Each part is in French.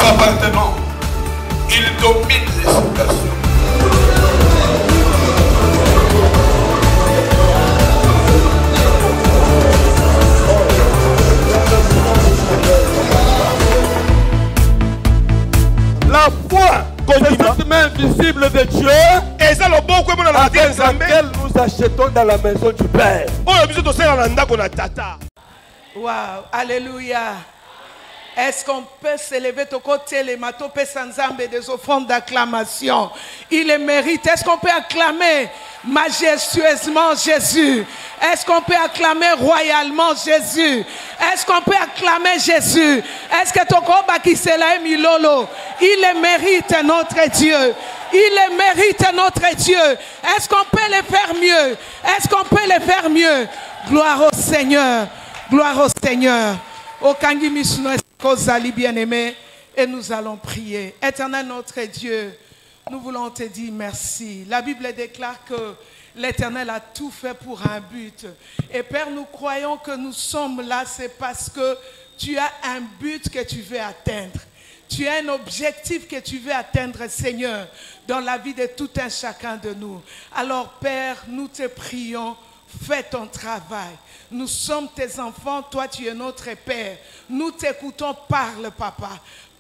appartement. Il domine les situations. La foi, c'est cette main invisible de Dieu dans laquelle nous achetons dans la maison du Père. Wow, alléluia. Est-ce qu'on peut s'élever au côté les matopes sans âme des offrandes d'acclamation? Il les mérite. Est-ce qu'on peut acclamer majestueusement Jésus? Est-ce qu'on peut acclamer royalement Jésus? Est-ce qu'on peut acclamer Jésus? Est-ce que ton corps qui s'est là milolo? Il les mérite, notre Dieu. Il les mérite, notre Dieu. Est-ce qu'on peut les faire mieux? Est-ce qu'on peut les faire mieux? Gloire au Seigneur. Gloire au Seigneur. Au Kangi Misuno Kozali bien-aimé, et nous allons prier. Éternel notre Dieu, nous voulons te dire merci. La Bible déclare que l'Éternel a tout fait pour un but. Et Père, nous croyons que nous sommes là, c'est parce que tu as un but que tu veux atteindre. Tu as un objectif que tu veux atteindre, Seigneur, dans la vie de tout un chacun de nous. Alors, Père, nous te prions, fais ton travail. Nous sommes tes enfants, toi tu es notre Père. Nous t'écoutons, parle, Papa.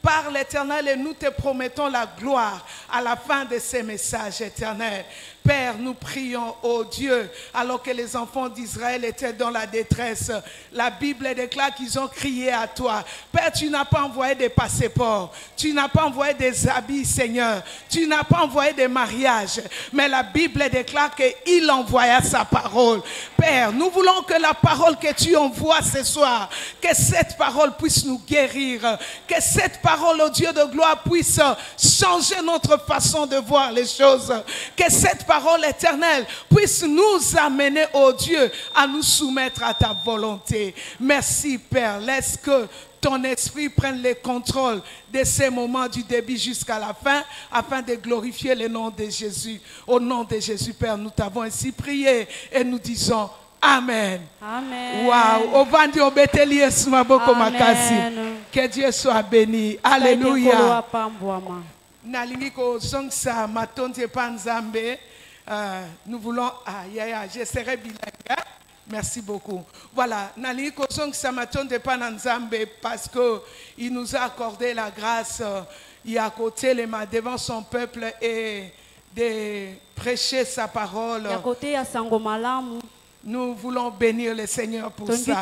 Parle, Éternel, et nous te promettons la gloire à la fin de ces messages, Éternel. Père, nous prions, oh Dieu, alors que les enfants d'Israël étaient dans la détresse, la Bible déclare qu'ils ont crié à toi. Père, tu n'as pas envoyé des passeports, tu n'as pas envoyé des habits, Seigneur, tu n'as pas envoyé des mariages, mais la Bible déclare qu'il envoya sa parole. Père, nous voulons que la parole que tu envoies ce soir, que cette parole puisse nous guérir, que cette parole, oh Dieu de gloire, puisse changer notre façon de voir les choses, que cette parole éternelle puisse nous amener, oh Dieu, à nous soumettre à ta volonté. Merci, Père. Laisse que ton esprit prenne le contrôle de ces moments du début jusqu'à la fin, afin de glorifier le nom de Jésus. Au nom de Jésus, Père, nous t'avons ainsi prié et nous disons Amen. Amen. Wow. Ovandi obeteli Yesu maboko makasi. Que Dieu soit béni. Alléluia. Nalingi ko zongsa matonte panzambe. Nous voulons, je serai bilingue. Merci beaucoup. Voilà, Nalingi ko zongsa matonte panzambe parce que il nous a accordé la grâce il a côté les mains devant son peuple et de prêcher sa parole. Nous voulons bénir le Seigneur pour ça.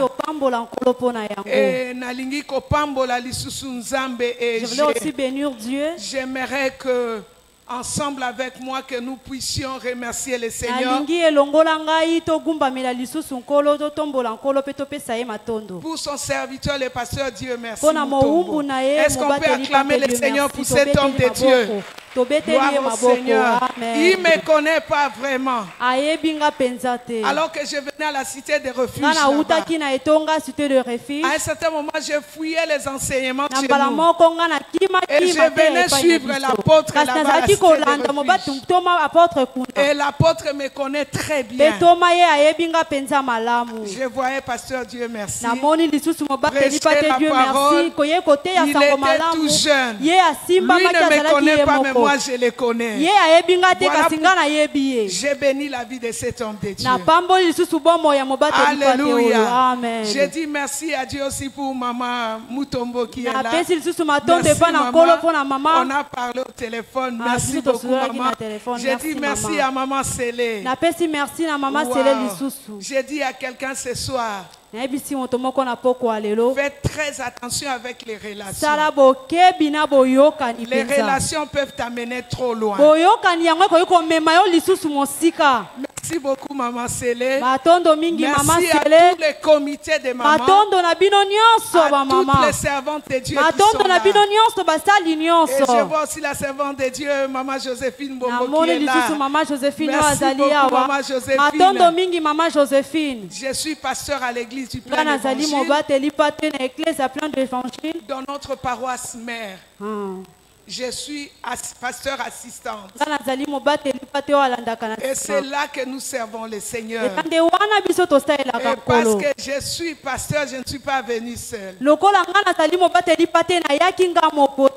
Et nalingi ko pambola lisusu nzambe et je voulais aussi bénir Dieu. J'aimerais que ensemble avec moi que nous puissions remercier le Seigneur pour son serviteur le pasteur Dieu merci. Est-ce qu'on peut acclamer le Seigneur pour cet homme de Dieu? Gloire au Seigneur. Il ne me connaît pas vraiment. Alors que je venais à la cité de refuge, à un certain moment, je fouillais les enseignements de chez nous. Et je venais suivre l'apôtre là-bas à la cité de refuge. Et l'apôtre me connaît très bien. Je voyais pasteur Dieu merci. Prêcher la parole. Il était tout jeune. Lui ne me connaît pas, mais moi je le connais. Voilà, j'ai béni la vie de cet homme de Dieu. Alléluia. Amen. Je dis merci à Dieu aussi pour maman Mutombo qui est là. Merci, maman. On a parlé au téléphone. Merci beaucoup, maman. Je dis merci à maman Célé. J'ai dit à quelqu'un ce soir, faites très attention avec les relations. Les relations peuvent t'amener trop loin. Merci beaucoup, maman Célé. Merci à tous les comités de maman. À toutes les servantes de Dieu qui sont là. Et je vois aussi la servante de Dieu, maman Joséphine Bombo qui est là. Merci beaucoup, maman Joséphine. Je suis pasteur à l'église du plein évangile dans notre paroisse mère. Je suis pasteur assistante. Et c'est là que nous servons le Seigneur. Et parce que je suis pasteur, je ne suis pas venu seul.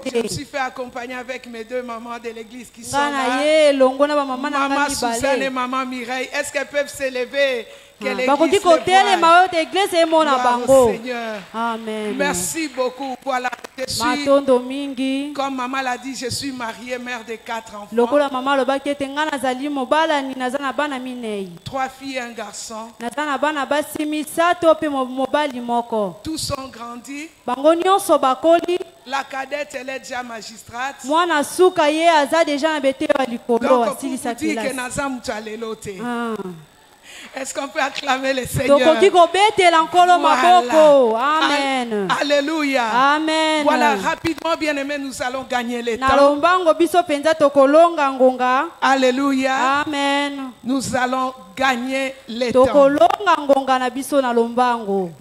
Je me suis fait accompagner avec mes deux mamans de l'église qui sont nga là. na ye elongo na bamama na Maman nga Suzanne et mibale maman Mireille, est-ce qu'elles peuvent s'élever? Que l'église bakoki les kotelema voie. oyo te eglise emona Gloire au bango. Seigneur. Amen. Merci beaucoup. Voilà, je suis, matondo mingi comme maman l'a dit, je suis mariée, mère de 4 enfants. lokola mama alobaki ete nga nazali mobalani naza na bana minei 3 filles et un garçon. naza na bana basi misato mpe mobali moko Tous ont grandi. bango nyonso bakoli La cadette, elle est déjà magistrate. mwana suka ye aza deja na beteyo ya likolo Donc, pour vous asilisa dire que kelasi. Nazam Tchalelote. Ah. Est-ce qu'on peut acclamer le Seigneur? tokoki kobetela nkolo maboko. Amen. Alléluia. Amen. Voilà, rapidement, bien-aimés, nous allons gagner le temps. nalombango biso penza tokolonga ngonga. Alléluia. Amen. Nous allons gagner le temps. tokolonga ngonga na biso na lombango.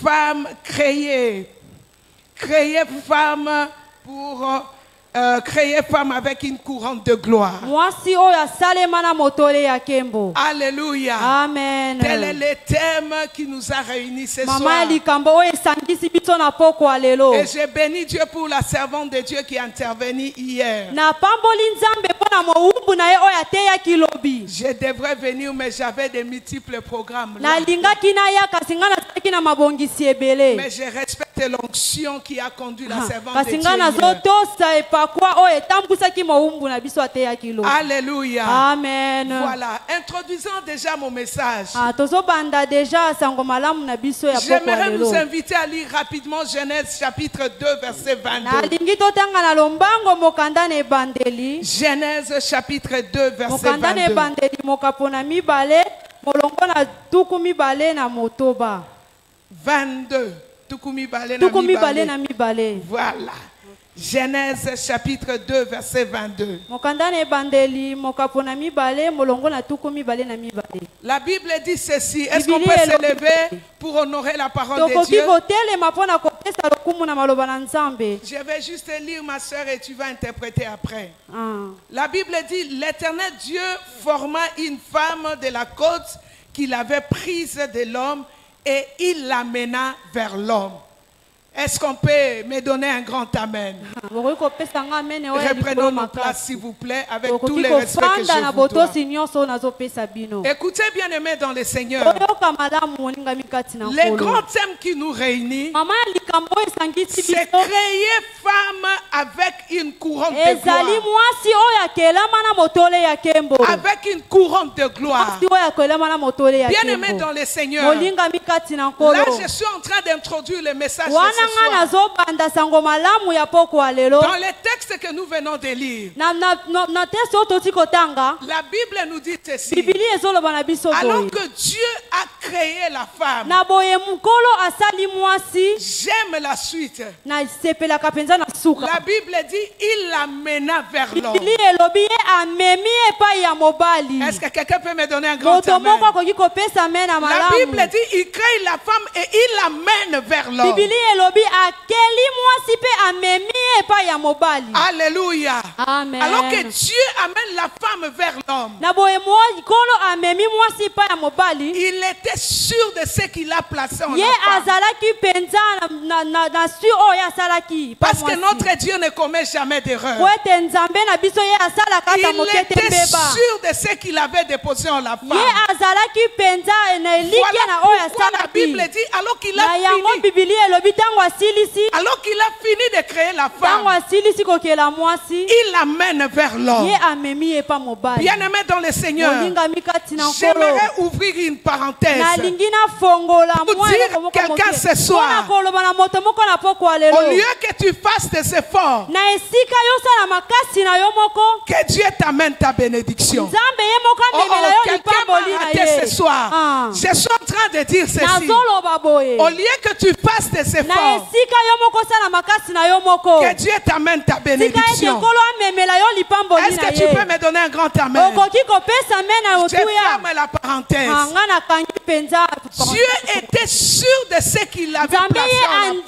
Femme créée. Créée femme pour créer femme avec une couronne de gloire. mwasi oyo asalema na motole ya kembo. Alléluia. Amen. Tel est le thème qui nous a réunis ce mama soir. ya likambo oyo esangisi biso na poko ya lelo. Et j'ai béni Dieu pour la servante de Dieu qui est intervenue hier. napamboli nzambe mpo na mowumbu na ye oyo ateyaki lobi. Je devrais venir, mais j'avais de multiples programmes. là. nalingaki naya kasi nga nazalaki na mabongisi ebele. Mais je respecte l'onction qui a conduit la servante de kasi Dieu. nga hier. nazotosa epakwa oyo etambwisaki mowumbu na biso ateyaki lobi. Alléluia. Amen. Voilà, introduisons déjà mon message. tozobanda deja sango malamu na biso ya poko ya J'aimerais lelo. vous inviter à lire rapidement Genèse chapitre 2 verset 22. nalingi totanga na lombango mokanda na ebandeli. Genèse chapitre 2 verset mokanda na 22. ebandeli mokapo na mibale molongo na tuku mibale na motoba. 22. Tuku mibale na tuku mibale mibale. na mibale. Voilà. Genèse chapitre 2 verset 22. mokanda na ebandeli mokapo na mibale molongo na tuku mibale na mibale. La Bible dit ceci. Est-ce qu'on Bible peut est se lever pour honorer la parole de tokoki Dieu? kotelema mpo na kopesa lokumu na maloba na nzambe. Je vais juste lire, ma soeur, et tu vas interpréter après. Ah. La Bible dit, l'Éternel Dieu forma une femme de la côte qu'il avait prise de l'homme et il l'amena vers l'homme. Est-ce qu'on peut me donner un grand amen? bokoki kopesa nga amene oyo ya Reprenons likolo nos places, makasi. s'il vous plaît, avec tout tokoki le respect que kofanda na je vous dois. botosi nyonso oyo nazopesa bino. Écoutez, bien-aimés dans le Seigneur, oyoka malamu moningami kati na le nkolo. grand thème qui nous réunit, mama ya likambo oyo esangisi c'est biso créer femme avec une couronne de ezali gloire. mwasi oyo akelama na motole ya kembo. Avec une couronne de gloire. mwasi oyo akelama na motole ya Bien-aimés kembo. dans le Seigneur, molingami kati na nkolo. là je suis en train d'introduire le message de wana ce nga soir. nazobanda sango malamu ya poko ya lelo. Dans les textes que nous venons de lire, na teste oyo toti kotanga la Bible nous dit ceci. bibili ezoloba na biso Alors boye. que Dieu a créé la femme, na boye mokolo asali mwasi j'aime la suite. nasepelaka mpenza na suka. La Bible dit, il l'amena vers l'homme. bibili elobi ye amemi epai ya mobali. Est-ce que quelqu'un peut me donner un grand moto amen? moko akoki kopesa me na La malamu. Bible dit, il crée la femme et il l'amène vers l'homme. bibili elobi akeli mwasi mpe amemi epai ya mobali. Alléluia. Amen. Alors que Dieu amène la femme vers l'homme, na boye mokolo amemi mwasi epai ya mobali. il était sûr de ce qu'il a placé en ye la femme. azalaki mpenza na su oyo asalaki pa Parce que mwasi. notre Dieu ne commet jamais d'erreur. po ete nzambe na biso ye asalaka ata Il moke te était mbeba. sûr de ce qu'il avait déposé en la femme. ye azalaki mpenza na eliki na oyo Voilà pourquoi la Bible asalaki. dit, alors qu'il a na yango fini, bibili elobi ntango asilisi alors qu'il a fini de créer la ntango femme, asilisi kokela mwasi il l'amène vers l'homme. ye amemi ye pa mobali. Bien-aimé dans le Seigneur, molingami kati na nkolo. j'aimerais ouvrir une parenthèse nalingi nafongola pour dire quelqu'un ce soir, mpona koloba na moto moko na poko ya au lelo. lieu que tu fasses tes efforts, na esika yosala makasi na yo moko que Dieu t'amène ta bénédiction. nzambe ye moko Oh, amemela yo quelqu'un lipamboli m'a na raté ye. ce soir. Ah. Je suis en train de dire ceci. nazoloba boye Au lieu que tu fasses tes na efforts, esika yo moko osala makasi na yo moko que Dieu t'amène ta tika ete bénédiction. nkolo amemela yo lipamboli Est-ce na que tu peux ye. me donner un grand amen? okoki kopesa me na Je otuya. ferme la parenthèse. nga nakangi mpenza. Dieu était sûr de ce qu'il avait nzambe placé ye en la femme.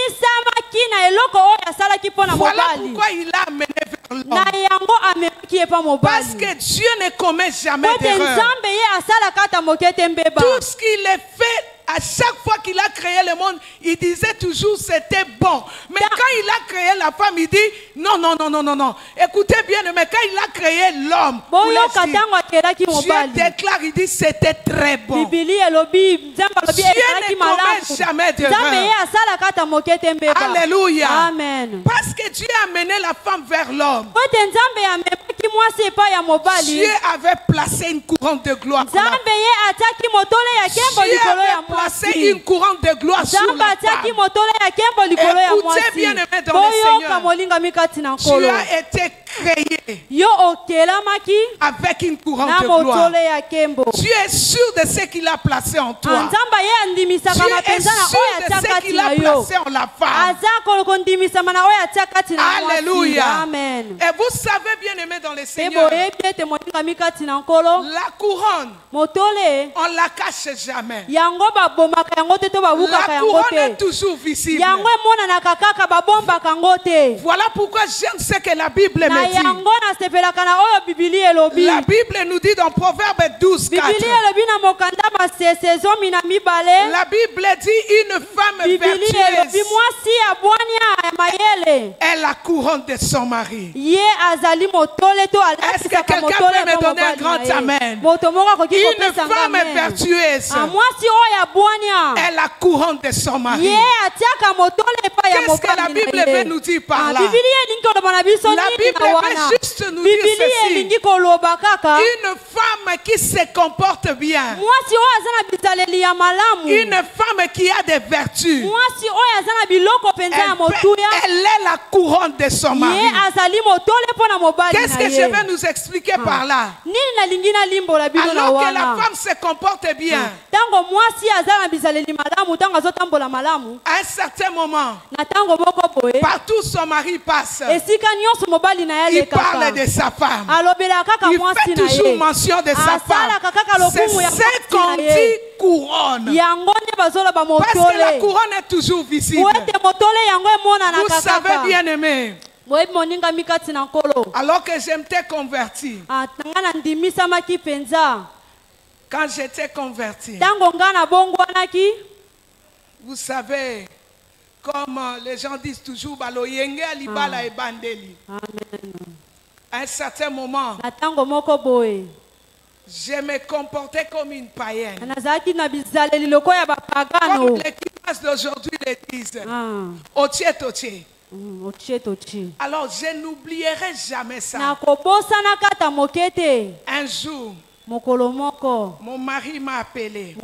andimisamaki na eloko oyo asalaki mpo na Voilà mobali. pourquoi il l'a amené vers na l'homme. yango amemaki ye pa Parce mobali. que Dieu ne commet jamais po ete d'erreur. nzambe ye asalaka ata moke te mbeba. Tout ce qu'il est fait À chaque fois qu'il a créé le monde, il disait toujours c'était bon. Mais quand il a créé la femme, il dit non, non, non, non, non, non. Écoutez bien, mais quand il a créé l'homme, Dieu déclare, il dit c'était très bon. Dieu ne commet jamais d'erreur. Alléluia. Amen. Parce que Dieu a mené la femme vers l'homme. Dieu avait placé une couronne de gloire. Dieu avait placé une couronne de gloire sur la femme. Écoutez bien aimé dans le Seigneur, tu as été créé avec une couronne de gloire. Tu es sûr de ce qu'il a placé en toi. Tu es sûr de ce qu'il a placé en la femme. Alléluia. Amen. Et vous savez bien aimé dans le Seigneur, la couronne, on ne la cache jamais. La couronne est toujours visible. Voilà pourquoi j'aime ce que la Bible me dit. La Bible nous dit dans Proverbe 12, 4. La Bible dit une femme vertueuse est la couronne de son mari. Est-ce que quelqu'un peut me donner un grand amen? Une femme vertueuse est la couronne de son mari. Qu'est-ce que la Bible veut nous dire par là? La Bible veut juste nous dire ceci. Une femme qui se comporte bien. Une femme qui a des vertus. Elle est la couronne de son mari. Qu'est-ce que je vais nous expliquer par là? Alors que la femme se comporte bien, à un certain moment, partout son mari passe, il parle de sa femme. Il fait toujours mention de sa femme. C'est ce qu'on dit couronne. Parce que la couronne est toujours visible. Vous savez bien aimé, alors que j'étais converti, quand j'étais converti, vous savez, comme les gens disent toujours, à un certain moment, je me comportais comme une païenne. Comme l'équipage d'aujourd'hui le disent. Alors je n'oublierai jamais ça. Un jour, mon mari m'a appelé.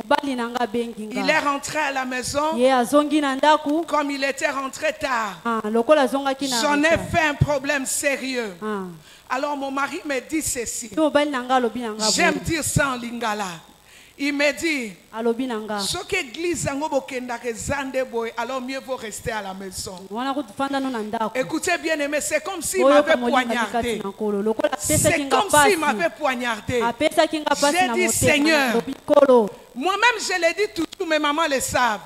Il est rentré à la maison. Comme il était rentré tard, j'en ai fait un problème sérieux. Alors mon mari me dit ceci. J'aime dire ça en lingala. Il me dit, alors mieux vaut rester à la maison. Écoutez bien aimé, c'est comme s'il m'avait poignardé. C'est comme s'il m'avait poignardé. J'ai dit, Seigneur, moi-même je l'ai dit toujours, mes mamans le savent.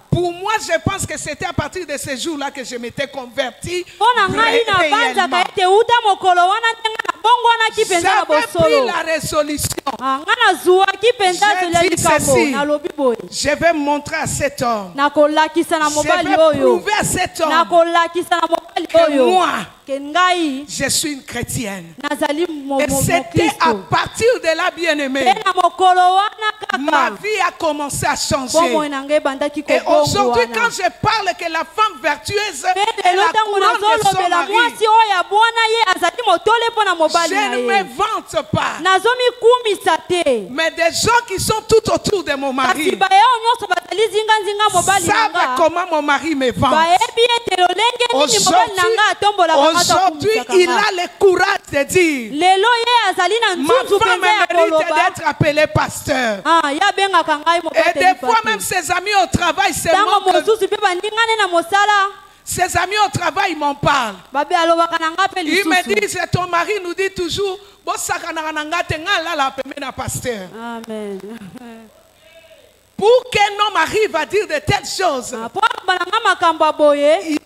Pour moi, je pense que c'était à partir de ce jour-là que je m'étais converti. J'avais pris la résolution. J'ai dit ceci, je vais montrer à cet homme, je vais prouver à cet homme que moi, je suis une chrétienne. Et c'était à partir de là, bien-aimé, ma vie a commencé à changer. Et aujourd'hui, quand je parle que la femme vertueuse est la couronne de son mari, je ne me vante pas. Mais des gens qui sont tout autour de mon mari savent comment mon mari me vante. Aujourd'hui, il a le courage de dire, ma femme mérite d'être appelée pasteur. Et des fois même ses amis au travail se moquent. Ses amis au travail m'en parlent. Il me dit, ton mari nous dit toujours, Amen. Pour qu'un homme arrive à dire de telles choses,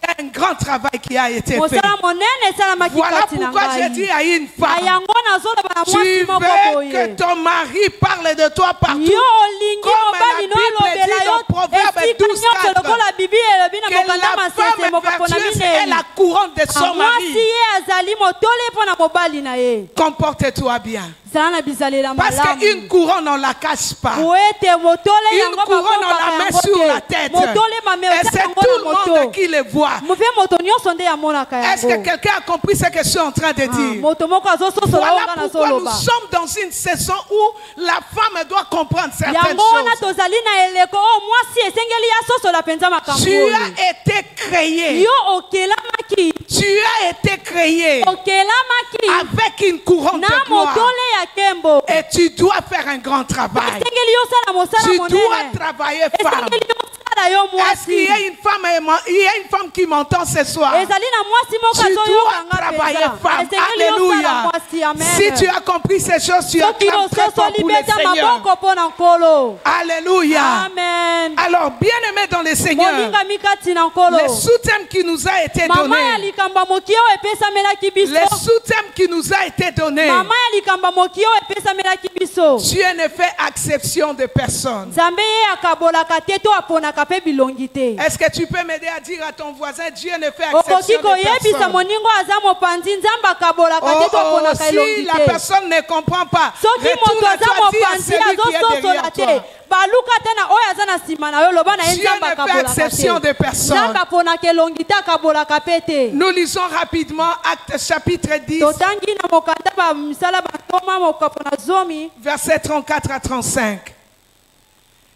y a un grand travail qui a été fait. mosala monene esalamaki Voilà kati na pourquoi j'ai ngai. dit à une Na femme, yango nazoloba na tu mwasi moko veux que boye. ton mari parle de toi partout. Yo olingi Comme mobali no la Bible alobela dit yo dans Proverbe esika 12:4, nyonso lokola bibi elobi na Que mokanda la masese femme mokapona vertueuse est minei. la couronne de son Mwasi mari. ye azali motole mpo na mobali na ye. Comporte-toi bien. Zala na bisalela Parce malamu. qu'une couronne, on ne la cache pas. Po ete motole Une yango couronne, on la met sur la tête. motole mame Et c'est yango tout na le moto. monde qui le voit. Mpe moto nyonso nde yamonaka Est-ce que yango. quelqu'un a compris ce que je suis en train de dire? Moto moko azososola Voilà oyo nga pourquoi nous nazoloba. sommes dans une saison où la femme doit comprendre certaines yango wana choses. tozali na eleko oyo mwasi esengeli asosola mpenza makambo Tu oyo. as été créé. Yo okelamaki Tu as été créé okelamaki avec une couronne na de gloire. motole ya kembo. Et tu dois faire un grand travail. esengeli yosala mosala Tu dois monene. travailler, femme. esengeli yosala yo Est-ce qu'il y mwasi. a une femme qui m'entend ce soir? ezali na mwasi moko Tu dois azoyokanga travailler, mpenza. femme. esengeli yosala Alléluia. mwasi. Amen. Si tu as compris ces choses, tu soki acclames très fort ososoli pour le beta Seigneur. maboko mpo na nkolo. Alléluia. Amen. Alors, bien-aimés dans le Seigneur, molingami kati na nkolo. le sous-thème qui nous a été mama ya donné, likambo moki oyo epesamelaki biso. le sous-thème qui nous a été donné, mama ya likambo moki oyo epesamelaki biso. Dieu ne fait exception de personne. nzambe ye akabolaka te to aponaka mpe bilongi te. Est-ce que tu peux m'aider à dire à ton voisin, Dieu ne fait okoki exception de koyebisa personne? moningo aza mopanzi nzambe akabolaka te to aponaka Si elongi la te. personne ne comprend pas, soki moto aza retourne-toi dire à mopanzi celui qui est azososola derrière te toi. baluka te na oyo aza na nsima na yo loba na ye Dieu nzambe ne fait akabolaka exception de te. personne. nzambe aponaka elongi te akabolaka mpe te. Nous lisons rapidement Actes chapitre 10, totangi na mokanda bamisala bantoma mokapo na zomi versets 34 à 35.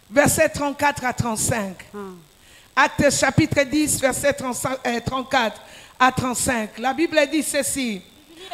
Versets 34 à 35. Actes chapitre 10, versets 34 à 35. La Bible dit ceci.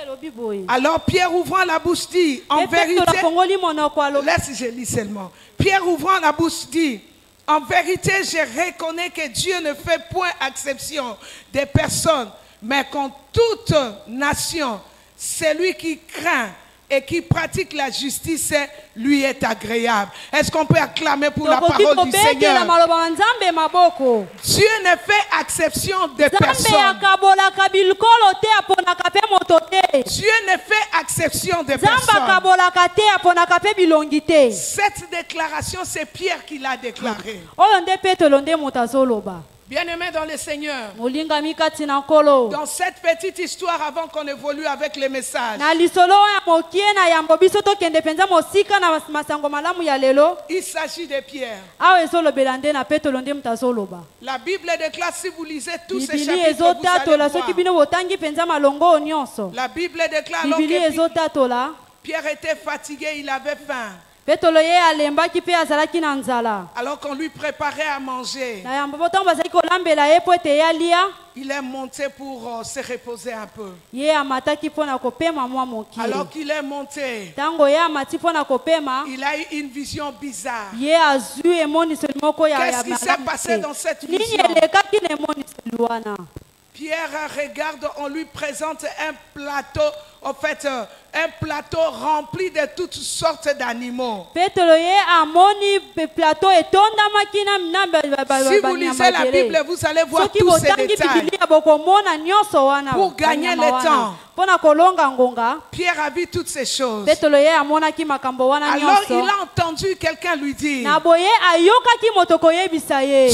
elobi boye. Alors Pierre ouvrant la bouche dit, en Mpe Petro vérité, afongoli monoko alobi. laisse je lis seulement. Pierre ouvrant la bouche dit, en vérité, je reconnais que Dieu ne fait point exception des personnes, mais qu'en toute nation, celui qui craint et qui pratique la justice lui est agréable. Est-ce qu'on peut acclamer pour la tokoki parole du kobetela Seigneur? maloba ya nzambe maboko. Dieu ne fait exception de nzambe personne. akabolaka bilkolo te aponaka mpe moto te. Dieu ne fait exception de nzambe personne. akabolaka te aponaka mpe bilongi te. Cette déclaration, c'est Pierre qui l'a déclarée. oyo nde petelo nde moto azoloba. Bien-aimé dans le Seigneur, molingami kati na nkolo. dans cette petite histoire, avant qu'on évolue avec les messages, na lisolo oyo ya mokie na yambo biso tokende mpenza mosika na masango malamu ya lelo. il s'agit de Pierre. awa ezolobela nde na petelo nde moto azoloba. La Bible déclare, si vous lisez tous ces bibili chapitres, vous allez ezotatola voir. soki bino botangi mpenza malongo oyo nyonso. La Bible déclare, alors bibili que ezotatola Pierre était fatigué, il avait faim. petelo ye alembaki mpe azalaki na nzala. Alors qu'on lui préparait à manger, na yambo ntango bazalaki kolambela ye mpo ete ye alia. il est monté pour se reposer un peu. ye amataki mpo na kopema mwa mokie. Alors qu'il est monté, ntango ye amati mpo na kopema il a eu une vision bizarre. ye azwi emoniseli moko ya Qu'est-ce qui s'est malamu passé te. dans cette nini vision? elekaki na emoniseli wana. Pierre regarde, on lui présente un plateau, en fait, un plateau rempli de toutes sortes d'animaux. petelo ye amoni plateau etondamaki Si vous lisez la Bible, vous allez voir soki tous ces botangi détails. bibilia bokomona nyonso wana. Pour gagner banyama le wana. temps. mpo na kolonga ngonga. Pierre a vu toutes ces choses. petelo ye amonaki makambo wana Alors il nyonso. a entendu quelqu'un lui dire, na boye ayokaki moto koyebisa ye.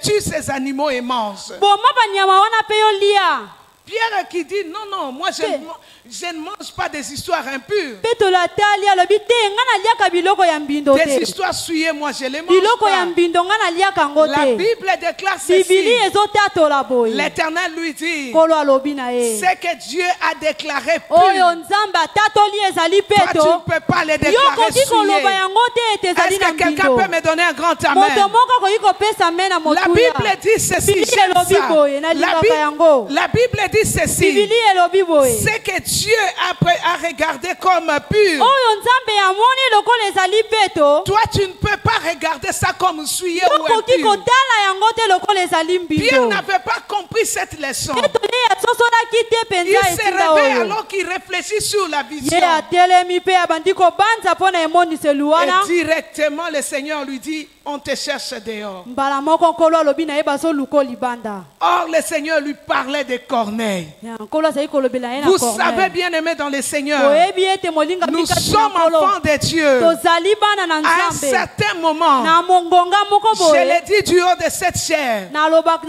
tue ces animaux et mange. boma banyama wana mpe yo lia. Pierre qui dit, non, non, moi je ne mange pas des histoires impures. petelo atali alobi te nga naliaka biloko ya mbindo Des te. histoires souillées, moi je les mange biloko ya pas. mbindo nga naliaka yango La te. Bible déclare bibili ceci. ezotatola boye. L'Éternel lui dit, nkolo alobi na ye. ce que Dieu a déclaré oyo pur, nzambe atatoli ezali toi tu peto. ne peux pas les yo déclarer koki koloba souillés. yango te ete ezali Est-ce na que quelqu'un mbindo. peut me donner un grand moto amen? moko akoki kopesa me na La motuya. Bible dit ceci, Bible j'aime elobi ça. boye, nalingaka yango. La Bible dit ceci. Bibili elobi boye. C'est que Dieu a regardé comme pur. Oyo nzambe yamoni lokola ezali peto. Toi, tu ne peux pas regarder ça comme souillé ou Tokoki impur. kotala yango te lokola ezali Pierre mbindo. n'avait pas compris cette leçon. Etoli asosolaki te Il penza se etinda réveille oyo. alors qu'il réfléchit sur la vision. Ye atelemi pe abandi kobanza mpona emoniseli wana. Et directement, le Seigneur lui dit, on te cherche dehors. Mbala moko nkolo alobi na ye bazoluka libanda. Or, le Seigneur lui parlait de Corneille. Nkolo azali kolobela ye na Vous Corneille. savez, bien aimé dans le Seigneur, Oyebi ete molinga nous mikati na sommes nkolo. enfants de Dieu. Tozali bana na À un nzambe. certain moment, Na mongonga moko je boye. l'ai dit du haut de cette chair, Nazoloba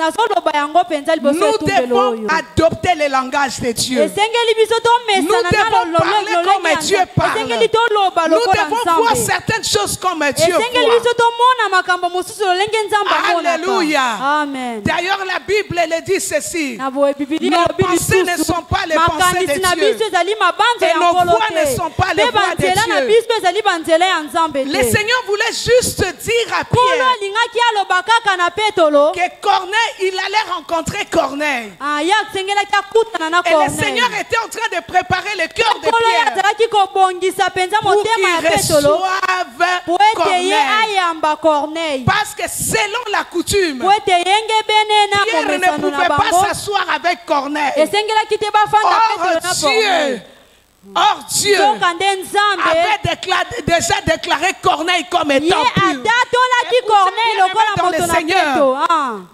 yango penza liboso nous etumbelo devons oyo. adopter le langage de Dieu. Esengeli biso Nous tomesana devons parler comme Dieu parle. esengeli toloba Nous lokola devons voir nzambe. certaines choses comme Dieu Esengeli voit. biso tomona makambo mosusu lolenge nzambe Alléluia. amonaka. Amen. D'ailleurs, la Bible elle dit ceci. Na boye Biblia Nos elobi pensées ne lisusu. sont pas les pensées Makanisi na de Dieu. biso ezali mabanza Et ya nos nkolo voix ne te. sont pas les Pe voix de banzela na Dieu. biso ezali banzela ya nzambe Le te. Seigneur voulait juste dire à Nkolo Pierre alingaki aloba kaka na petolo. que Corneille, il allait rencontrer Corneille. Ye asengelaki akutana na Et le Corneille. Seigneur était en train de préparer le cœur de Nkolo ye Pierre azalaki kobongisa penza pour motema ya qu'il petolo. reçoive Po ete ye Corneille. ayamba Corneille. Parce que selon la coutume, Po ete yenge bene na Pierre ne momesano na pouvait pas bango. s'asseoir avec Corneille. Esengelaki te bafanda petolo na Or Corneille. Dieu Soka nde nzambe avait déjà déclaré Corneille comme ye étant pur. atatolaki Écoutez Corneille bien, lokola dans moto le na Seigneur. peto.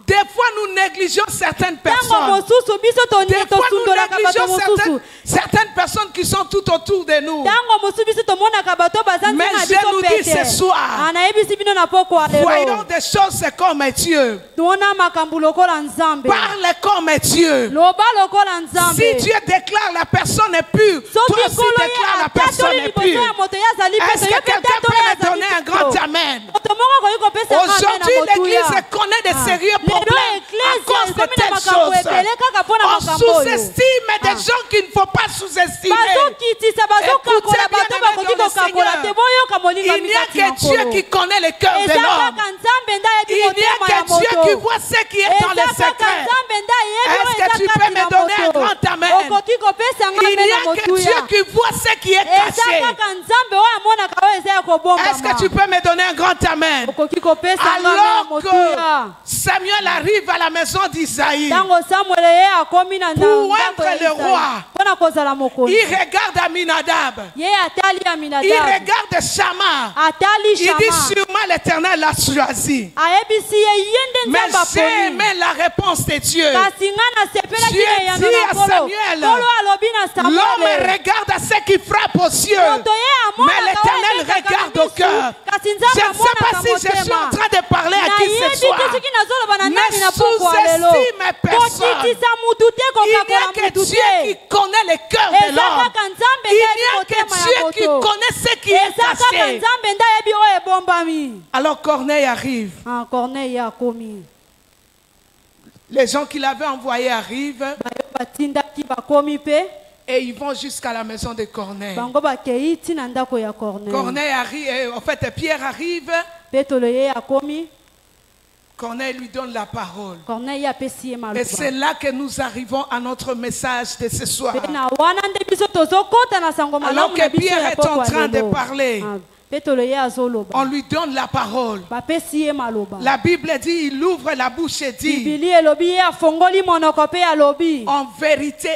Des fois, nous négligeons certaines Ntango personnes. mosusu biso Des fois, nous tosundolaka bato négligeons mosusu. certaines personnes qui sont tout autour de nous. Ntango mosusu biso tomonaka bato baza Mais ntina je biso nous dis ce pete. soir, Nayebisi bino na pokwa voyons lelo. des choses comme Dieu. Tona makambo lokola nzambe. Parle comme Dieu. Loba lokola nzambe. Si Dieu déclare la personne est pure, toi Soki aussi nkolo ye déclare la personne atatoli est liboso pure. ya moto ye azali Est-ce peto, que ye pe quelqu'un tatoli peut me azali donner un peto. grand amen? Moto moko akoki kopesa nga amen na Aujourd'hui, motuya. l'église connaît des sérieux Lelo problèmes à eklesi cause de ekomi na telles makambo choses. ebele kaka mpo na On makambo oyo. sous-estime des gens qu'il ne faut pas sous-estimer. bazokitisa bazokakola Écoutez bato bien, bakoki dans le kokakola Seigneur. te boyoka molinga Il n'y a mikati que na Dieu nkolo. qui connaît le cœur de eza l'homme. kaka nzambe nde ayebi Il n'y a motema ya que Dieu qui moto. voit ce qui est dans les eza kaka secrets. nzambe nde ayebi oyo Est-ce que eza tu peux kati me na donner un moto. grand amen? okoki kopesa nga Il amen n'y na a que motuya. Dieu qui voit ce qui est eza caché. kaka nzambe oyo amonaka oyo eza ya Est-ce que tu kobombama. peux me donner un grand amen? okoki kopesa nga amen na Alors motuya. que Samuel arrive à la maison d'Isaïe, ntango samuel ye akomi na Pour ndako ya être le Isaïe, roi. mpona kozala mokonzi. il regarde Aminadab, ye atali il aminadabu regarde Shama, atali il dit shama sûrement l'Éternel l'a choisi. ayebisi ye ye nde Mais nzambe j'ai aponi. aimé la réponse de Dieu. kasi nga nasepelaki Dieu na eyano dit na à nkolo Samuel, nkolo alobi na L'homme samuele regarde à ce qui frappe aux cieux, moto ye mais amonaka l'Éternel oyo ebetaka regarde na au cœur. misu, kasi Je nzambe ne sais pas amonaka si je suis en motema train de parler à qui ce nayebi soit. te soki nazoloba na Ne nani na pokwa lelo sous-estime personne. kokitisa mutu te Il n'y a kokakola que mutu Dieu qui te connaît le cœur de eza l'homme. kaka nzambe Il nde n'y ayebi a que motema Dieu ya qui moto connaît ce qui est eza kaka caché. nzambe nde ayebi oyo ebombami. Alors Corneille arrive. Corneille akomi Les gens qui l'avaient envoyé arrivent bayo batindaki bakomi pe et ils vont jusqu'à la maison de Corneille. bango bakei ntina ndako ya Corneille. Corneille arrive, en fait Pierre arrive. petolo ye akomi Corneille lui donne la parole. Corneille apesi ye Et maloba c'est là que nous arrivons à notre message de ce soir. pe na wana nde biso tozokota na sango Alors malamu que na biso Pierre ya est en pokwa train de lelo. parler, petolo ye azoloba on lui donne la parole. bapesi ye maloba La Bible dit, il ouvre la bouche et dit, bibili elobi ye afongoli monoko pe alobi en vérité,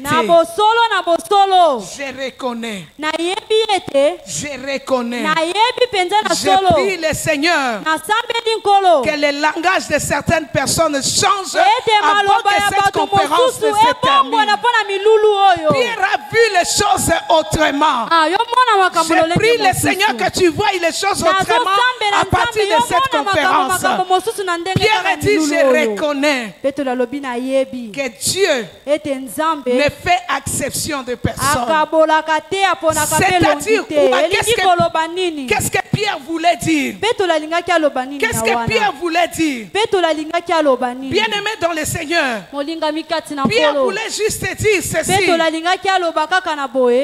na bosolo je reconnais, nayebi ete je reconnais, nayebi mpenza na je solo prie le Seigneur nasambeli nkolo que le langage de certaines personnes change ete avant maloba que ya cette bato conférence ne mosusu se termine. ebongwana mpo na milulu oyo. Pierre a vu les choses autrement. Yo mona makambo Je lolenge prie le mosusu. Seigneur que tu vois les choses autrement à partir de cette conférence. Pierre dit, je reconnais petolo alobi nayebi que Dieu ete nzambe ne fait exception de personne. akabolaka te aponaka mpe longi C'est-à-dire, te quoi? elingi koloba nini Qu'est-ce que Pierre voulait dire? petolo alingaki aloba nini Qu'est-ce na que wana Pierre voulait dire? petolo alingaki aloba nini Bien-aimé dans le Seigneur, molinga mikati na Pierre nkolo voulait juste dire ceci. petolo alingaki aloba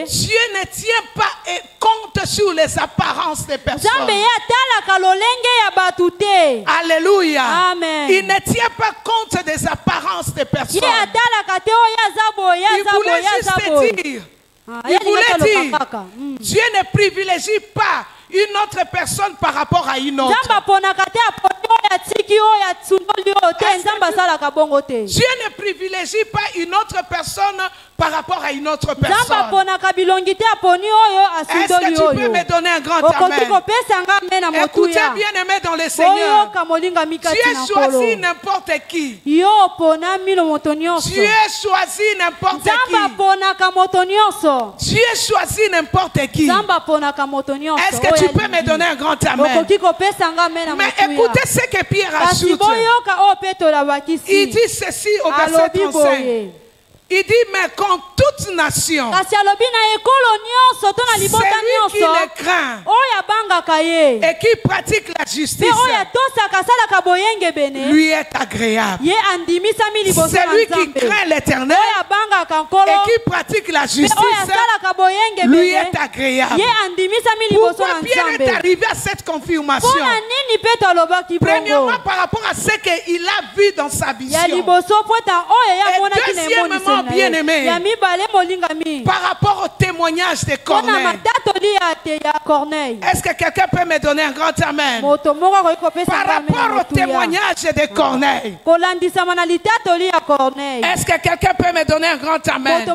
Dieu ne tient pas compte sur les apparences des personnes. Alléluia. Amen. Il ne tient pas compte des apparences des personnes. Il voulait juste dire, Dieu ne privilégie pas une autre personne par rapport à une autre. Dieu ne privilégie pas une autre personne par rapport à une autre personne. Est-ce que tu peux me donner un grand amen? Écoutez bien aimé dans le Seigneur. Dieu choisit n'importe qui. Dieu choisit n'importe qui. Dieu choisit n'importe qui. Est-ce que tu peux me donner un grand amen? Mais écoutez ce que Pierre ajoute. Il dit ceci au verset 35. Il dit, mais quand toute nation, celui qui le craint et qui pratique la justice, lui est agréable. Celui qui craint l'Éternel et qui pratique la justice, lui est agréable. Pourquoi Pierre est arrivé à cette confirmation? Premièrement, par rapport à ce qu'il a vu dans sa vision. Et deuxièmement, bien aimé, par rapport au témoignage de Corneille. Est-ce que quelqu'un peut me donner un grand amen? Par rapport au témoignage de Corneille. Est-ce que quelqu'un peut me donner un grand amen?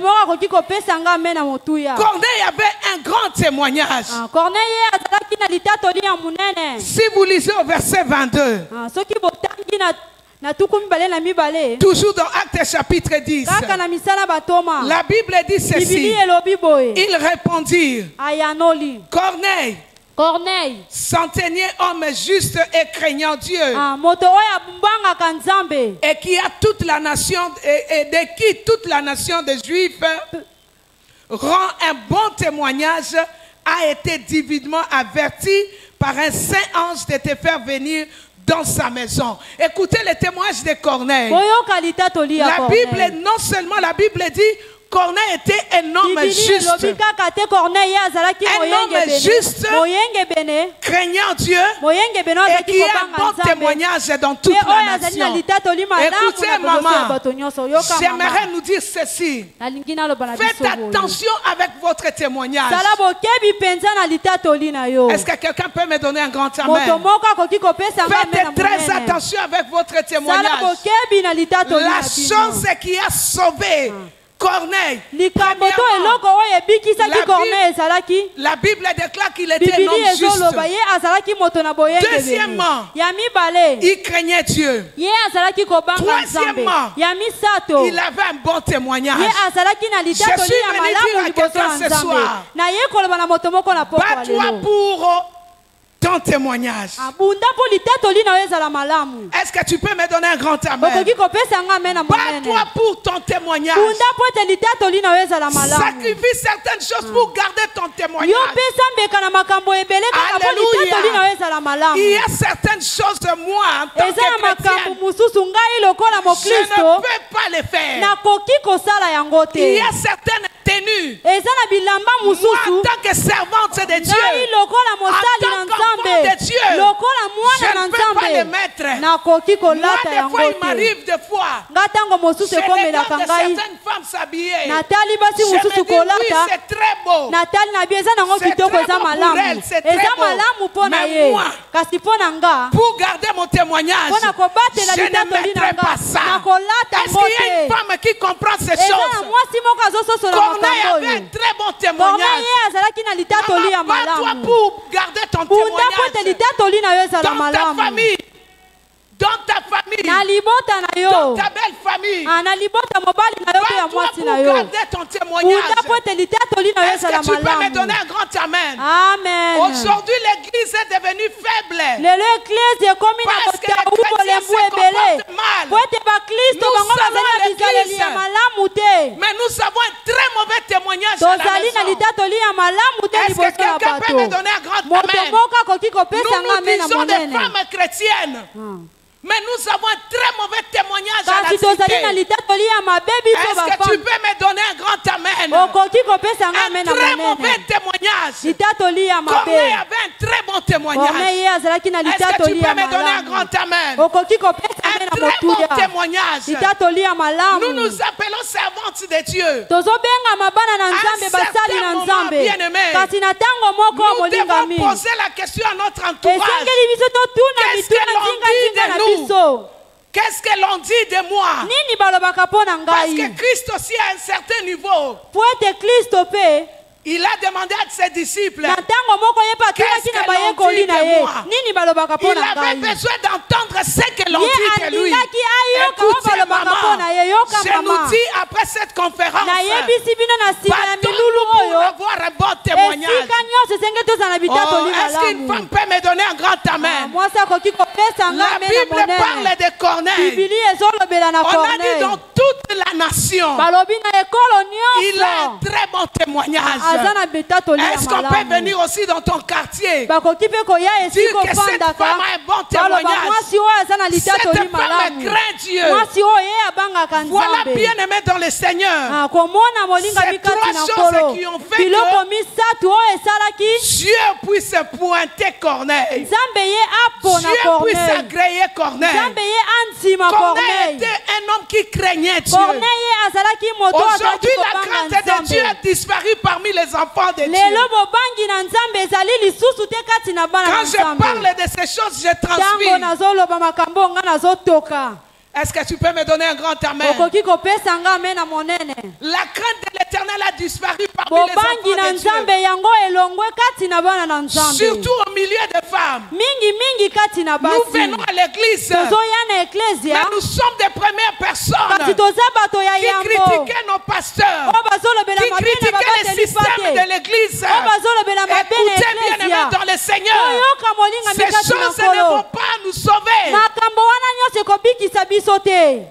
Corneille avait un grand témoignage. Si vous lisez au verset 22, toujours dans Actes chapitre 10, la Bible dit ceci. Ils répondirent, Corneille, centenier homme juste et craignant Dieu, et qui a toute la nation et de qui toute la nation des Juifs rend un bon témoignage, a été divinement averti par un saint ange de te faire venir dans sa maison. Écoutez le témoignage de Corneille. La Bible, non seulement la Bible dit, Corneille était un homme juste. Un homme juste, craignant Dieu, et qui a un bon témoignage dans toute la nation. Écoutez, maman, j'aimerais nous dire ceci. Faites attention avec votre témoignage. Est-ce que quelqu'un peut me donner un grand amen? Faites très attention avec votre témoignage. La chose qui a sauvé Corneille, la Bible déclare qu'il était un homme juste. Deuxièmement, il craignait Dieu. Troisièmement, il avait un bon témoignage. Je suis venu dire à quelqu'un ce soir, bats-toi pour ton témoignage. Est-ce que tu peux me donner un grand amen? Bats-toi pour ton témoignage. Sacrifie certaines choses pour garder ton témoignage. Alléluia. Il y a certaines choses de moi en tant que chrétienne, je ne peux pas les faire. Il y a certaines tenues, moi en tant que servante de Dieu, en tant qu'enfant de Dieu, je ne peux pas les mettre. Moi, des fois, il m'arrive des fois, je regarde certaines femmes s'habiller, je me dis, oui, c'est très beau, c'est très beau pour elle, c'est très beau, mais moi, pour garder mon témoignage, je ne mettrai pas ça. Est-ce qu'il y a une femme qui comprend ces choses? Corneille avait un très bon témoignage. Bats-toi pour garder ton témoignage dans ta famille. Dans ta famille, dans ta belle famille, bats-toi pour garder ton témoignage. Est-ce que tu peux me donner un grand amen? Aujourd'hui, l'église est devenue faible parce que les chrétiens se comportent mal. Nous savons l'église, mais nous avons un très mauvais témoignage à la maison. Est-ce que quelqu'un peut me donner un grand amen? Nous disons des femmes chrétiennes, Mais nous avons un très mauvais témoignage à la kasi tozali na cité. litatoli ya mabe biso Est-ce que tu bafami peux me donner un grand amen? okoki kopesa nga Un ame na très mauvais monene témoignage. litatoli ya Corneille mabe avait un très bon témoignage. Corneille ye azalaki na Est-ce que tu litatoli peux ya me donner un malamu grand amen? okoki kopesa Un ame na très bon motuya témoignage. litatoli ya Nous malamu nous appelons servantes de Dieu. tozobengama bana na nzambe Un basali certain na moment, nzambe bien-aimé, kasi na ntango moko Nous molingami devons poser la question à notre entourage. esengeli biso totuna Qu'est-ce que mituna l'on dit nzinga de na nous? biso Qu'est-ce que l'on dit de moi? nini balobaka mpo na Parce ngai que Christ aussi à un certain niveau, po ete kristo mpe il a demandé à ses disciples. na ntango moko ye mpe atunaki na bayekoli na ye nini balobaka mpo Il na avait ngai besoin d'entendre ce que l'on ye dit de lui. alingaki ayoka o Écoutez, balobaka mpo maman, na ye yoka je nous mama dis après cette conférence, nayebisi bino na nsima ya milulu pour oyo avoir un bon témoignage. esika nyonso esenge tozala na Oh, bitatoli est-ce qu'une malamu femme peut me donner un grand amen? mwasi akoki kopesa nga La me na Bible parle monene de Corneille. bibili ezolobela na On a dit corneille dans toute la nation, balobi na ekolo il a un nyonso très bon témoignage. aza na bitatoli ya Est-ce qu'on peut malamu venir aussi dans ton quartier? bakoki mpe koya Dire esika que cette ofandaka femme a un bon baloba témoignage. mwasi oyo aza na Cette litatoli femme malamu craint Dieu. mwasi oyo ye abangaka Voilà nzambe bien aimé dans le Seigneur. komona molingami Ces kati trois na choses nkolo qui ont fait biloko que misatu oyo esalaki Dieu puisse pointer Corneille. nzambe ye apona Dieu puisse corneille agréer Corneille. nzambe ye andima Corneille corneille était un homme qui craignait Dieu. corneille ye azalaki moto azalaki Aujourd'hui, la kobanga crainte de Dieu nzambe a disparu parmi les enfants de lelo Dieu. bobangi na nzambe ezali lisusu te kati na bana na Quand je nzambe parle de ces choses, je ntango transmets. nazoloba makambo oyo nga nazotoka Est-ce que tu peux me donner un grand amen? okoki kopesa nga ame na monene La crainte de l'Éternel a disparu parmi les bobangi na enfants de Dieu. nzambe yango elongwe kati na bana na nzambe Surtout au milieu des femmes. mingi kati na Nous basi venons à l'église, tozoya na mais eklesia nous sommes des premières kasi personnes toza bato ya qui yambo critiquaient nos pasteurs, oyo bazolobela qui mabe na critiquaient le babateli système de pate l'église. oyo bazolobela mabe na Écoutez bien aimé eklesia dans le Seigneur. oyoka molingami Ces kati na choses ne vont nkolo pas nous sauver. makambo wana nyonso ekobikisa biso te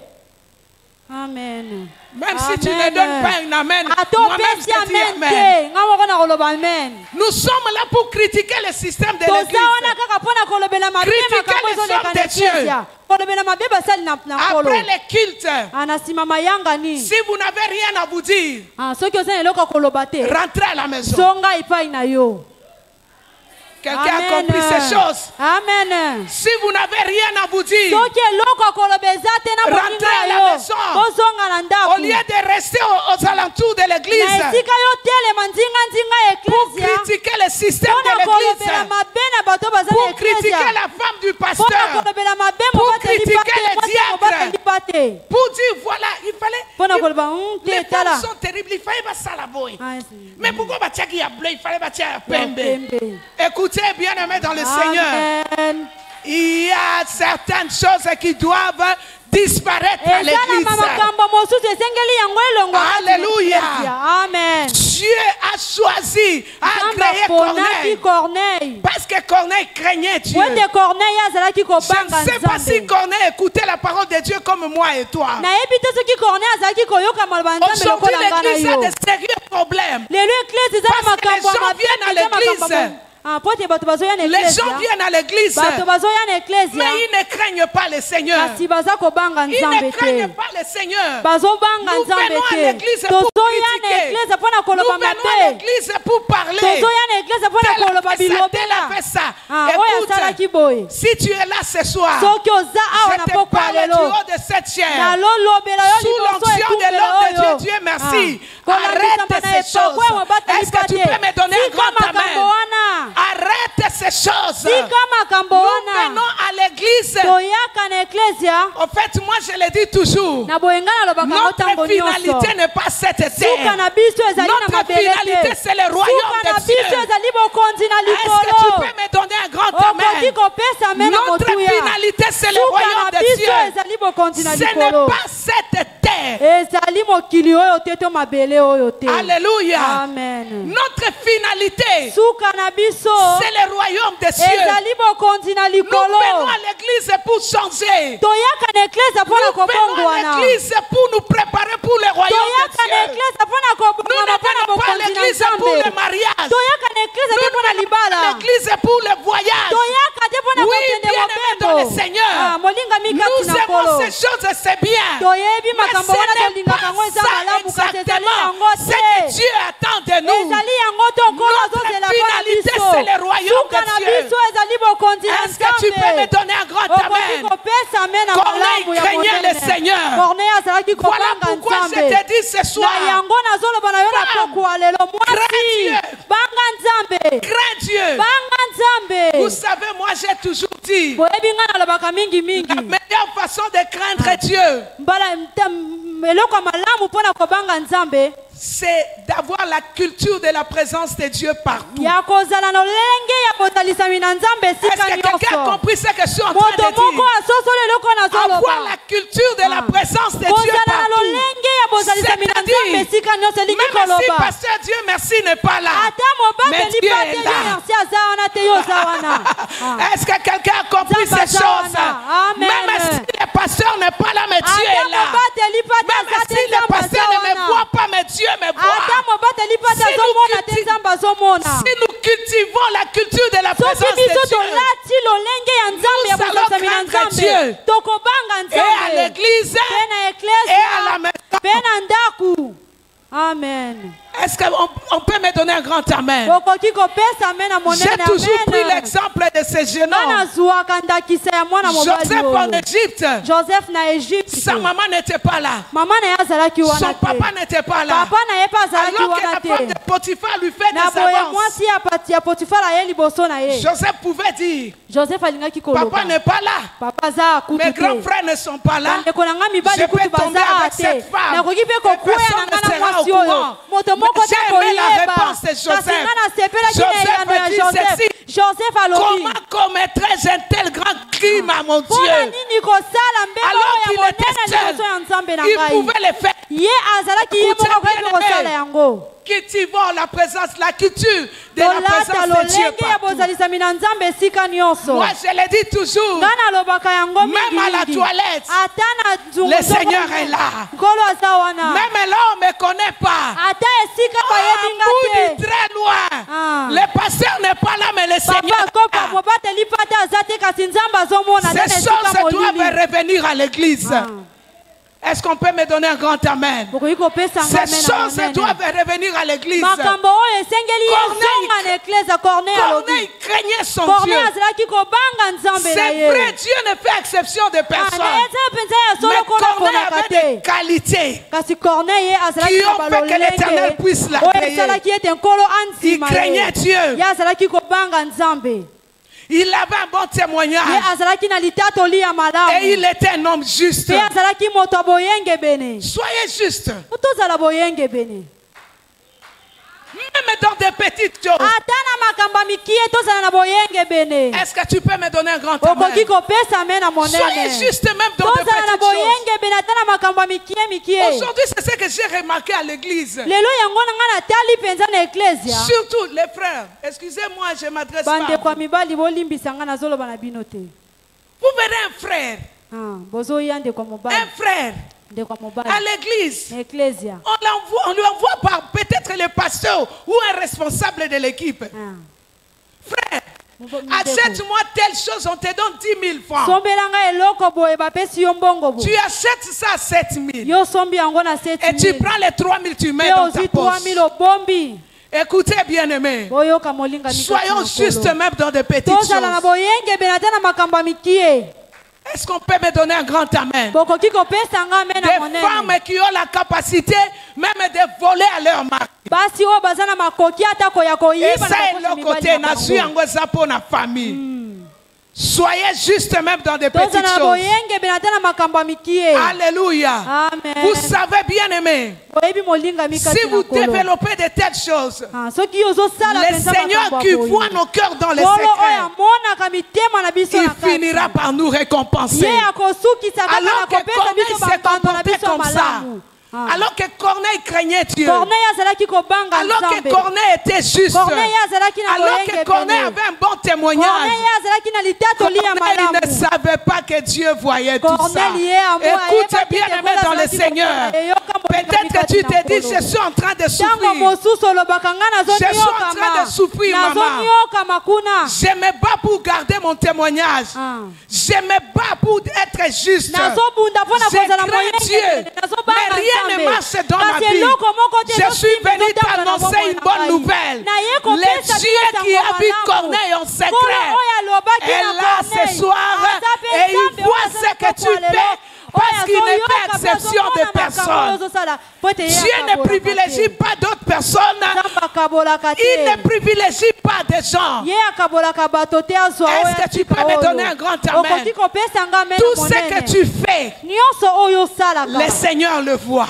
amen Même si tu ne donnes pas un amen, ata moi-même opesi je dis amen amen. te nga moko na koloba amen Nous sommes là pour critiquer le système de toza wana l'église. kaka mpo na kolobela mabe Critiquer makambo les ezoleka hommes na de Dieu. eklesia kolobela mabe basali na nkolo Après les cultes, na nsima mayangani si vous n'avez rien à vous dire, soki oza na eloko ya koloba te rentrez à la maison. zonga epai na yo Quelqu'un a compris ces choses. amen Si vous n'avez rien à vous dire, soki eloko ya koloba eza te na rentrez moninga à na la yo maison. bozonga na au ndako lieu de rester aux alentours de na l'église esika yo telema nzinga ya pour eklesia critiquer le système mpo de na kolobela l'église, mabe na bato baza na pour critiquer eklesia la femme du mpo na pasteur, kolobela mabe pour mobateli critiquer pate les mwasi diacres. mobateli pate pour dire voilà, il fallait. mpo na koloba Les te tala femmes sont terribles, il fallait pas ça la boy. Ah, Mais pourquoi bah, il y a bleu, il fallait pas tirer pembe. pembe. Écoutez bien aimé dans le Seigneur, Amen. il y a certaines choses qui doivent disparaître à eza na l'église. makambo mosusu esengeli yango elongo kati na Alléluia. eklesia. amen Dieu a choisi à nzambe créer aponaki Corneille corneille parce que Corneille craignait Dieu. po ete corneille azalaki Je kobanga ne sais pas si nzambe Corneille écoutait la parole de Dieu comme moi et toi. nayebi te soki corneille azalaki koyoka maloba ya nzambe Aujourd'hui, lokola nga na l'église a yo de sérieux problèmes. lelo eklese eza na Parce que les makambo ya gens mabe viennent à eza makambo l'église. ya po ete bato bazoya na Les gens eklesia viennent à l'église, bato bazoya na eklesia mais ils ne craignent pas le Seigneur. kasi baza kobanga Ils ne nzambe craignent te pas le Seigneur. bazobanga Nous nzambe venons à te l'église pour tozoya na critiquer. eklesia mpo na Nous koloba venons à mabe l'église pour parler. tozoya na eklesia mpo na Tel a koloba fait ça, tel a bilobela fait ça. oyo asalaki boye Écoute, si tu es là ce soir, soki oza awa je na te poko ya parle du lelo haut de cette chair. nalolobela yo Sous liboso l'onction de ekumbela l'homme de Dieu, oyo Dieu merci. kolambisama Arrête na ces epoko choses. ya mobateli Est-ce que tu pate peux me donner un tika grand makambo amen? wana Arrête ces choses. tika makambo Nous wana venons à l'église. toyaka na eklesia En fait, moi je le dis toujours. na boyenga nalobaka ngo ntango Notre nyonso finalité n'est pas cette suka terre. na biso ezali na Notre mabele finalité, te c'est le royaume suka na de Dieu. biso ezali bokonzi na Est-ce que tu likolo peux me donner un grand okoki amen? kopesa me na Notre motuya finalité, c'est le suka royaume na de biso Dieu. ezali bokonzi na Ce n'est likolo pas cette terre. ezali mokili oyo te to mabele oyo te Alléluia. amen Notre finalité, suka na biso c'est le royaume de Dieu. ezali bokonzi na Nous venons likolo à l'église pour changer. toyaka na eklesia mpo na Nous venons à kobongwana l'église pour nous préparer pour le royaume toyaka de na Dieu. eklesia mpo na Nous kobongwana ne mpo na venons pas à bokonzi na l'église pour le nzambe mariage. toyaka na eklesia l'église est pour le voyage. Oui, bien-aimés dans le Seigneur. Nous aimons ces choses, c'est bien. Mais ce n'est pas ça exactement ce que Dieu attend de nous. Notre finalité, c'est le royaume de Dieu. Est-ce que tu peux me donner un grand amen? Corneille craignait le Seigneur. Voilà pourquoi je te dis ce soir. Crains Dieu. Vous savez, moi j'ai toujours dit, la meilleure façon de craindre Dieu, c'est d'avoir la culture de la présence de Dieu partout. Est-ce que quelqu'un a compris ce que je suis en train de dire? Avoir la culture de la présence de Dieu partout. C'est-à-dire, même si pasteur Dieu merci n'est pas là, mais Dieu est là. Est-ce que quelqu'un a compris ces choses? Même si le pasteur n'est pas là, mais Dieu est là. Même si le pasteur ne me voit pas, mais Dieu me voit. Si nous cultivons la culture de la présence de Dieu, nous allons craindre Dieu. Et à l'église et à la maison. Amen. Est-ce qu'on peut me donner un grand amen? J'ai toujours pris l'exemple de ce jeune homme. Joseph en Égypte. Sa maman n'était pas là. Son papa n'était pas là. Alors que la femme de Potiphar lui fait des avances, Joseph pouvait dire, papa n'est pas là. Mes grands frères ne sont pas là. Je peux tomber avec cette femme. Personne ne sera au courant. J'ai aimé la réponse de Joseph. Joseph dit ceci. Comment commettrais-je un tel grand crime à mon Dieu? Alors qu'il était seul, il pouvait le faire. Cultivons la présence, la culture de la présence de Dieu partout. Moi je le dis toujours, même à la toilette, le Seigneur est là. Même là on ne me connaît pas. Très loin. Le pasteur n'est pas là, mais le Seigneur est là. Ces choses doivent revenir à l'église. Est-ce qu'on peut me donner un grand amen? Ces choses doivent revenir à l'église. Corneille craignait son Dieu. C'est vrai, Dieu ne fait exception de personne. Mais Corneille avait des qualités qui ont fait que l'Éternel puisse l'accueillir. Il craignait Dieu. Il avait un bon témoignage. Et il était un homme juste. Soyez juste. Même dans des petites choses. Est-ce que tu peux me donner un grand amen? Soyez juste même dans des petites choses. Aujourd'hui, c'est ce que j'ai remarqué à l'église. Surtout les frères. Excusez-moi, je m'adresse pas. Vous verrez un frère. Un frère. À l'église, on lui envoie par peut-être le pasteur ou un responsable de l'équipe. Frère, achète-moi telle chose, on te donne 10 000 francs. Tu achètes ça à 7 000. Et tu prends les 3 000, tu mets dans ta poche. Écoutez, bien-aimés, soyons justes même dans de petites choses. Est-ce qu'on peut me donner un grand amen? Des femmes qui ont la capacité même de voler à leur mari. Et ça est le côté, na suis en pour la famille. Soyez juste même dans des petites choses. Alléluia. Amen. Vous savez, bien aimé, si vous développez de telles choses, le Seigneur qui voit nos cœurs dans les secrets, il finira par nous récompenser. Alors que Corneille s'est comporté comme ça, Alors que Corneille craignait Dieu. Corneille azalaki kobanga Alors que Nzambe. Corneille était juste. Corneille azalaki na Alors boyenge que Corneille ebele. avait un bon témoignage. Corneille azalaki na litatoli ya Corneille malamu. ne savait pas que Dieu voyait tout ça. Corneille ye amour Écoute ayeba bien te aimé kola dans le azalaki Seigneur. kokola eyoka molinga Peut-être que mikati tu na te dis, nkolo. je suis en train de Ntango souffrir. mosusu olobaka nga Je suis en train de souffrir, maman. nazonyokama kuna. Je me bats pour garder mon témoignage. Je me bats pour être juste. nazobunda mpona Je kozala crains moyenge Dieu. ebele. Nazobanga Mais rien ne Nzambe. marche dans ma Kasi vie. eloko moko te Je suis ezosimba venu ezotanga na t'annoncer bomoi une na bonne ngai. nouvelle. Naye Le kopesa Dieu bino qui a sango vu malamu. Corneille en Nkolo secret oyo alobaki est na là ce Corneille. soir Azape et il Nzambe voit oyo ce azali que tu kokwa lelo. fais parce qu'il ne fait exception de personne. Dieu ne privilégie pas d'autres personnes. Il ne privilégie pas des gens. Est-ce que tu peux me donner un grand amen? Tout ce que tu fais, le Seigneur le voit.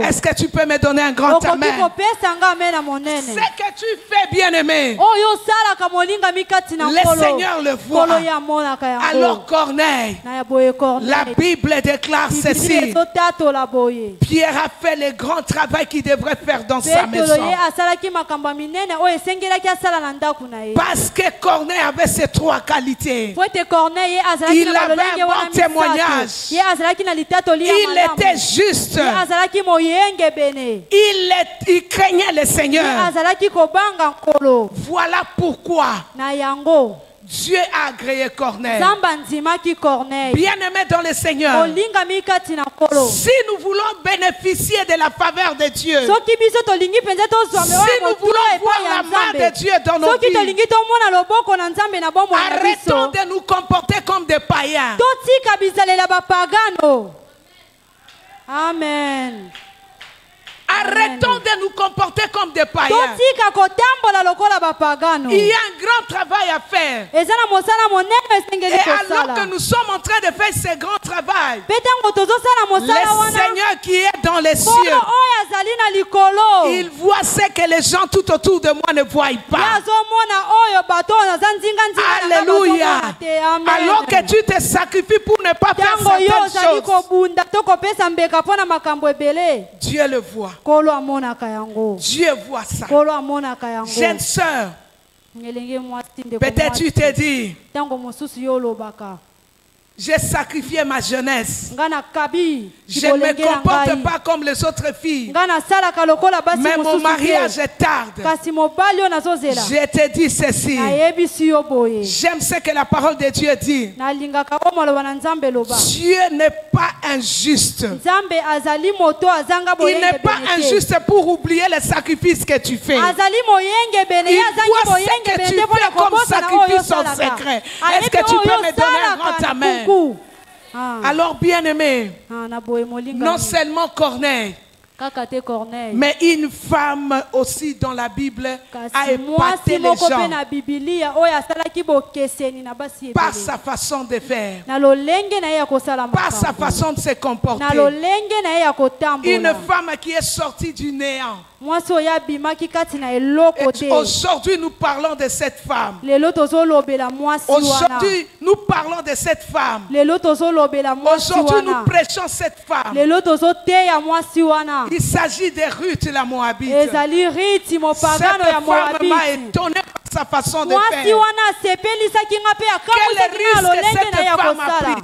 Est-ce que tu peux me donner un grand amen? Ce que tu fais, bien-aimé, le Seigneur le voit. Alors Corneille, la Bible déclare ceci. Pierre a fait le grand travail qu'il devrait faire dans sa maison. Parce que Corneille avait ces trois qualités. Il avait un bon témoignage. Il était juste. Il craignait le Seigneur. Voilà pourquoi Dieu a agréé Corneille. Bien-aimé dans le Seigneur, si nous voulons bénéficier de la faveur de Dieu, si nous voulons voir la main de Dieu dans nos vies, arrêtons de nous comporter comme des païens. Amen. Arrêtons de nous comporter comme des païens. Il y a un grand travail à faire. Et alors que nous sommes en train de faire ce grand travail, le Seigneur qui est dans les cieux, il voit ce que les gens tout autour de moi ne voient pas. Alléluia. Alors que tu te sacrifies pour ne pas faire certaines choses, Dieu le voit. Dieu voit ça. Jeune sœur, peut-être tu te dis, j'ai sacrifié ma jeunesse. Je ne me comporte pas comme les autres filles. Mais mon mariage est tard. Je te dis ceci. J'aime ce que la parole de Dieu dit. Dieu n'est pas injuste. Il n'est pas injuste pour oublier les sacrifices que tu fais. Il voit ce que tu fais comme sacrifice en secret. Est-ce que tu peux me donner un grand amen? Alors bien-aimé, non seulement Corneille, mais une femme aussi dans la Bible a épaté les gens par sa façon de faire, par sa façon de se comporter. Une femme qui est sortie du néant. Aujourd'hui, nous parlons de cette femme. Aujourd'hui, nous parlons de cette femme. Aujourd'hui, nous prêchons cette femme. Il s'agit de Ruth la Moabite. Cette femme m'a étonné par sa façon de faire. Quel risque cette femme a pris?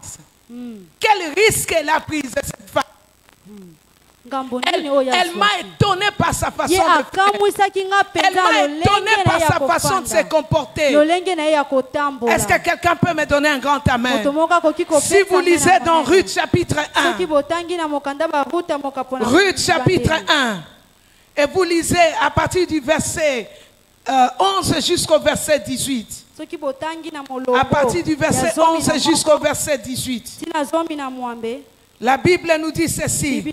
Quel risque elle a pris, cette femme? Elle m'a étonné par sa façon de faire. Elle m'a étonné par sa façon de se comporter. Est-ce que quelqu'un peut me donner un grand amen? Si vous lisez dans Ruth chapitre 1, Ruth chapitre 1, et vous lisez à partir du verset 11 jusqu'au verset 18. À partir du verset 11 jusqu'au verset 18. La Bible nous dit ceci.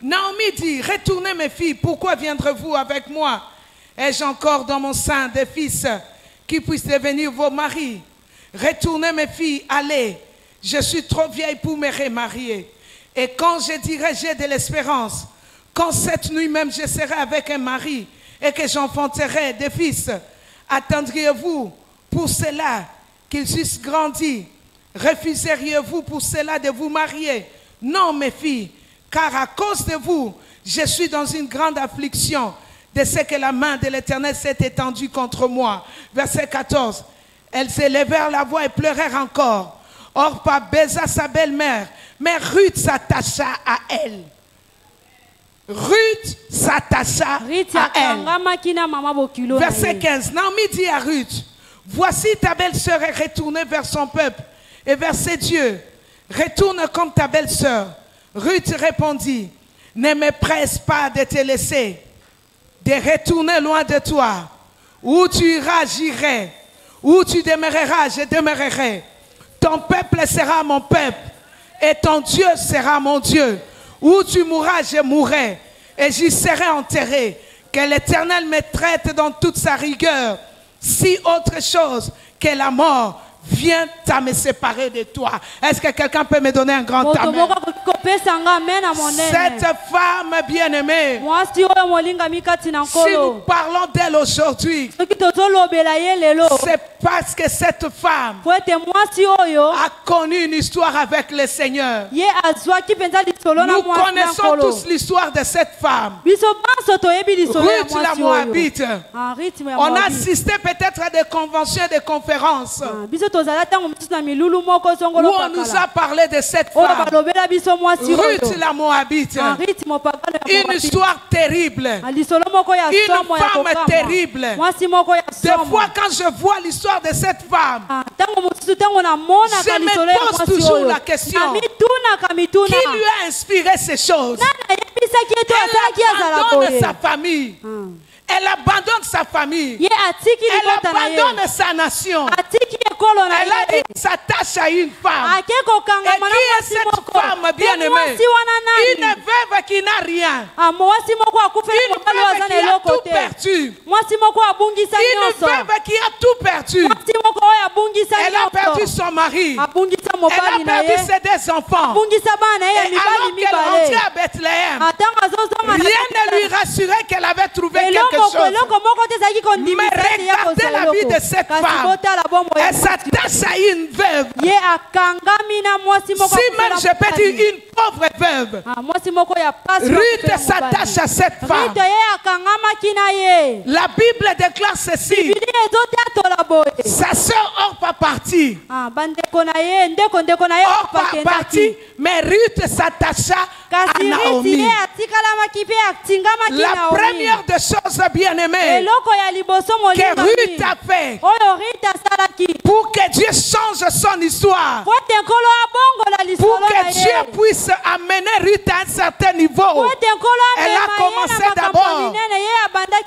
Naomi dit, retournez mes filles, pourquoi viendrez-vous avec moi? Ai-je encore dans mon sein des fils qui puissent devenir vos maris? Retournez mes filles, allez, je suis trop vieille pour me remarier. Et quand je dirai j'ai de l'espérance, quand cette nuit même je serai avec un mari et que j'enfanterai des fils, attendriez-vous pour cela qu'ils eussent grandi? Refuseriez-vous pour cela de vous marier? Non, mes filles, car à cause de vous, je suis dans une grande affliction de ce que la main de l'Éternel s'est étendue contre moi. Verset 14. Elles s'élevèrent la voix et pleurèrent encore. Orpa baisa sa belle-mère, mais Ruth s'attacha à elle. Ruth s'attacha à elle. Verset 15. Naomi dit à Ruth, voici ta belle-sœur est retournée vers son peuple et vers ses dieux. Retourne comme ta belle-sœur. Ruth répondit, ne me presse pas de te laisser, de retourner loin de toi. Où tu iras, j'irai. Où tu demeureras, je demeurerai. Ton peuple sera mon peuple et ton Dieu sera mon Dieu. Où tu mourras, je mourrai et j'y serai enterré. Que l'Éternel me traite dans toute sa rigueur. Si autre chose que la mort vient à me séparer de toi. Est-ce que quelqu'un peut me donner un grand amen? Cette femme bien-aimée, si nous parlons d'elle aujourd'hui, c'est parce que cette femme a connu une histoire avec le Seigneur. Nous connaissons tous l'histoire de cette femme. Ruth la Moabite. On a assisté peut-être à des conventions et des conférences où on nous a parlé de cette femme. Ruth la Moabite. Une histoire terrible. Une femme terrible. Des fois quand je vois l'histoire de cette femme, je me pose toujours la question, qui lui a inspiré ces choses? Elle abandonne sa famille. Elle abandonne sa famille. Elle abandonne sa nation. Elle a dit s'attache à une femme. Et qui est cette femme bien-aimée? Une veuve qui n'a rien. Une veuve qui a tout perdu. Une veuve qui a tout perdu. Elle a perdu son mari. Elle a perdu ses deux enfants. Et alors qu'elle rentrait à Bethléem, rien ne lui rassurait qu'elle avait trouvé quelque chose. Mais regardez la vie de cette femme. Elle s'attache à une veuve. Si même je peux dire une pauvre veuve, Ruth s'attache à cette femme. La Bible déclare ceci. Sa sœur Orpa partit. Orpa partit, mais Ruth s'attacha à Naomi. La première des choses bien-aimées que Ruth a fait pour que Dieu change son histoire, pour que Dieu puisse amener Ruth à un certain niveau, elle a commencé d'abord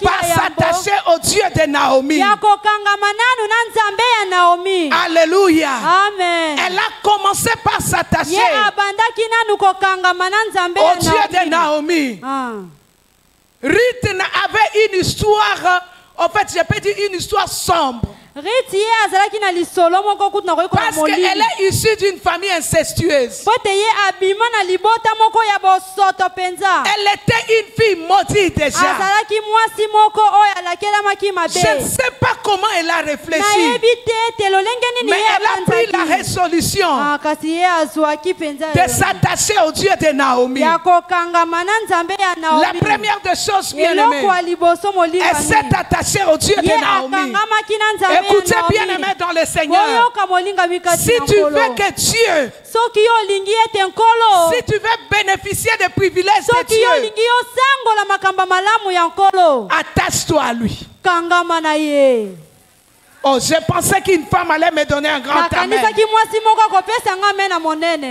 par s'attacher au Dieu de Naomi. Alléluia. Amen. Elle a commencé par s'attacher au Dieu de Naomi. Ruth avait une histoire, en fait, je peux dire une histoire sombre. Parce qu'elle est issue d'une famille incestueuse. Elle était une fille maudite déjà. Je ne sais pas comment elle a réfléchi, mais elle a pris la résolution de s'attacher au Dieu de Naomi. La première des choses bien-aimées, elle s'est attachée au Dieu de Naomi. Écoutez bien-aimé dans le Seigneur, si tu veux que Dieu, si tu veux bénéficier des privilèges de Dieu, attache-toi à lui. Oh, je pensais qu'une femme allait me donner un grand amen.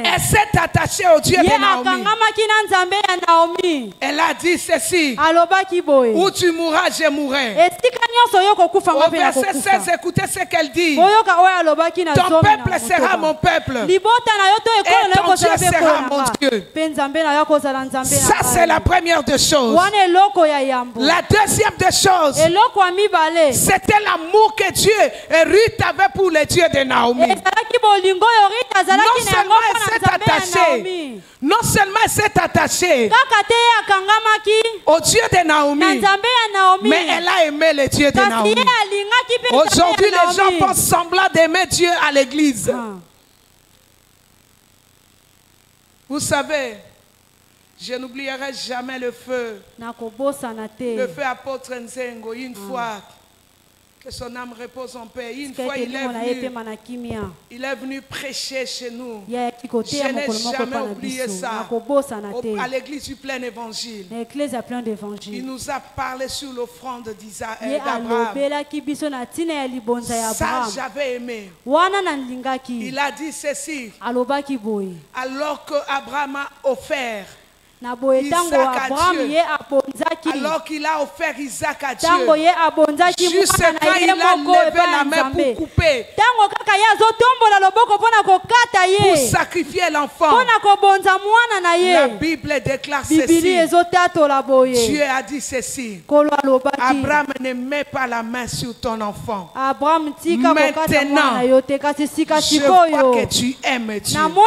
Elle s'est attachée au Dieu de Naomi. Elle a dit ceci. Où tu mourras, je mourrai. Au verset 16, écoutez ce qu'elle dit. Ton peuple sera mon peuple. Et ton Dieu sera mon Dieu. Ça, c'est la première des choses. La deuxième des choses, c'était l'amour que Dieu et Ruth avait pour les dieux de Naomi. Non seulement elle s'est attachée au Dieu de Naomi, mais elle a aimé les dieux de Naomi. Aujourd'hui, les gens font semblant d'aimer Dieu à l'église. Vous savez, Je n'oublierai jamais le feu. Le feu apôtre Nzengo, une fois. Que son âme repose en paix. Une fois, il est venu prêcher chez nous. Je n'ai jamais oublié ça. À l'église du plein évangile. Il nous a parlé sur l'offrande d'Abraham. Ça, j'avais aimé. Il a dit ceci. Alors qu'Abraham a offert Isaac à Dieu, alors qu'il a offert Isaac à Dieu, juste quand il a levé la main pour couper, pour sacrifier l'enfant, la Bible déclare ceci. Dieu a dit ceci. Abraham ne met pas la main sur ton enfant. Maintenant, je vois que tu aimes Dieu. Vous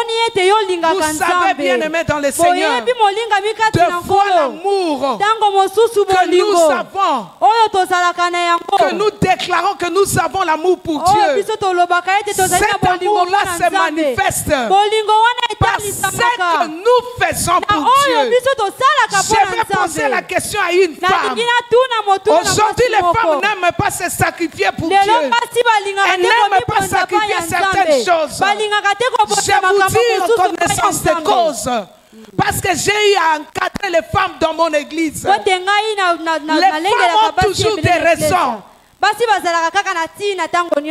savez, bien aimé dans le Seigneur, de voir l'amour que nous avons, que nous déclarons que nous avons l'amour pour Dieu. Cet amour-là se manifeste par ce que nous faisons pour Dieu. Je vais poser la question à une femme. Aujourd'hui, les femmes n'aiment pas se sacrifier pour Dieu. Elles n'aiment pas sacrifier certaines choses. Je vous dis en connaissance de cause. Parce que j'ai eu à encadrer les femmes dans mon église. Les femmes ont toujours des raisons.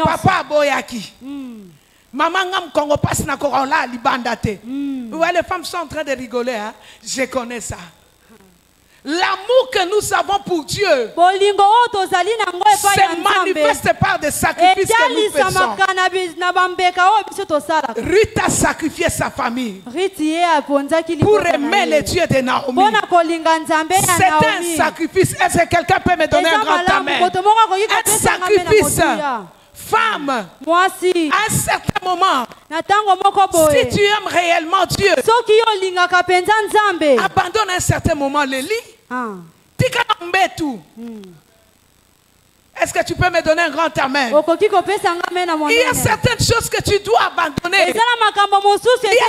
Papa boyaki. Maman ngam Congo passe na korola libandate. Ouais, les femmes sont en train de rigoler. Hein? Je connais ça. L'amour que nous avons pour Dieu se manifeste par des sacrifices que nous faisons. Ruth a sacrifié sa famille pour aimer le Dieu de Naomi. C'est un sacrifice. Est-ce que quelqu'un peut me donner un grand amen? Un sacrifice. Femme, à un certain moment, si tu aimes réellement Dieu, abandonne à un certain moment le lit. Est-ce que tu peux me donner un grand amen? Il y a certaines choses que tu dois abandonner. Il y a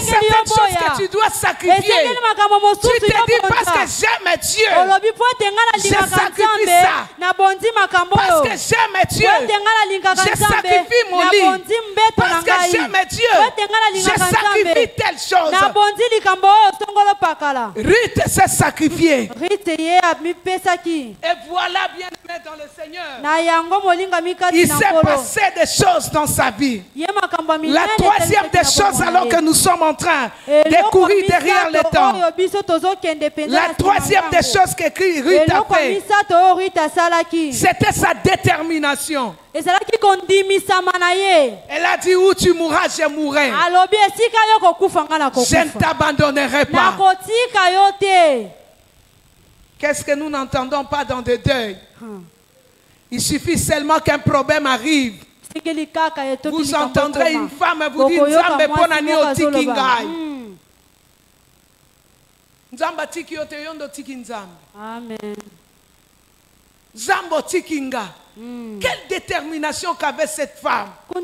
certaines choses que tu dois sacrifier. Tu te dis parce que j'aime Dieu, je sacrifie ça. Parce que j'aime Dieu, je sacrifie mon lit. Parce que j'aime Dieu, je sacrifie telle chose. Ruth s'est sacrifiée. Et voilà, bien aimé dans le Seigneur, il s'est passé des choses dans sa vie. La troisième des choses, alors que nous sommes en train de courir derrière le temps, la troisième des choses que Ruth a fait, c'était sa détermination. Elle a dit où tu mourras, je mourrai. Je ne t'abandonnerai pas. Qu'est-ce que nous n'entendons pas dans des deuils? Il suffit seulement qu'un problème arrive. Vous entendrez une femme et vous dites Nzambe ponani otikingai. Nzamba tiki ote yondo tiki Nzambe. Amen. Zambo tikinga. Quelle détermination qu'avait cette femme. Elle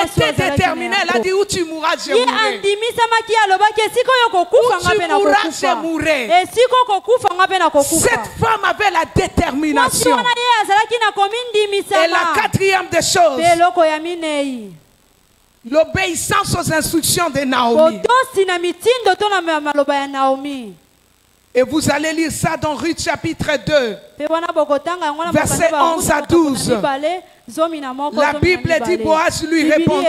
était déterminée. Elle a dit où tu mourras, je mourrai. Où tu mourras, je mourrai. Cette femme avait la détermination. Et la quatrième des choses, l'obéissance aux instructions de Naomi. Et vous allez lire ça dans Ruth chapitre 2, versets 11 à 12. La Bible dit, Boaz lui répondit.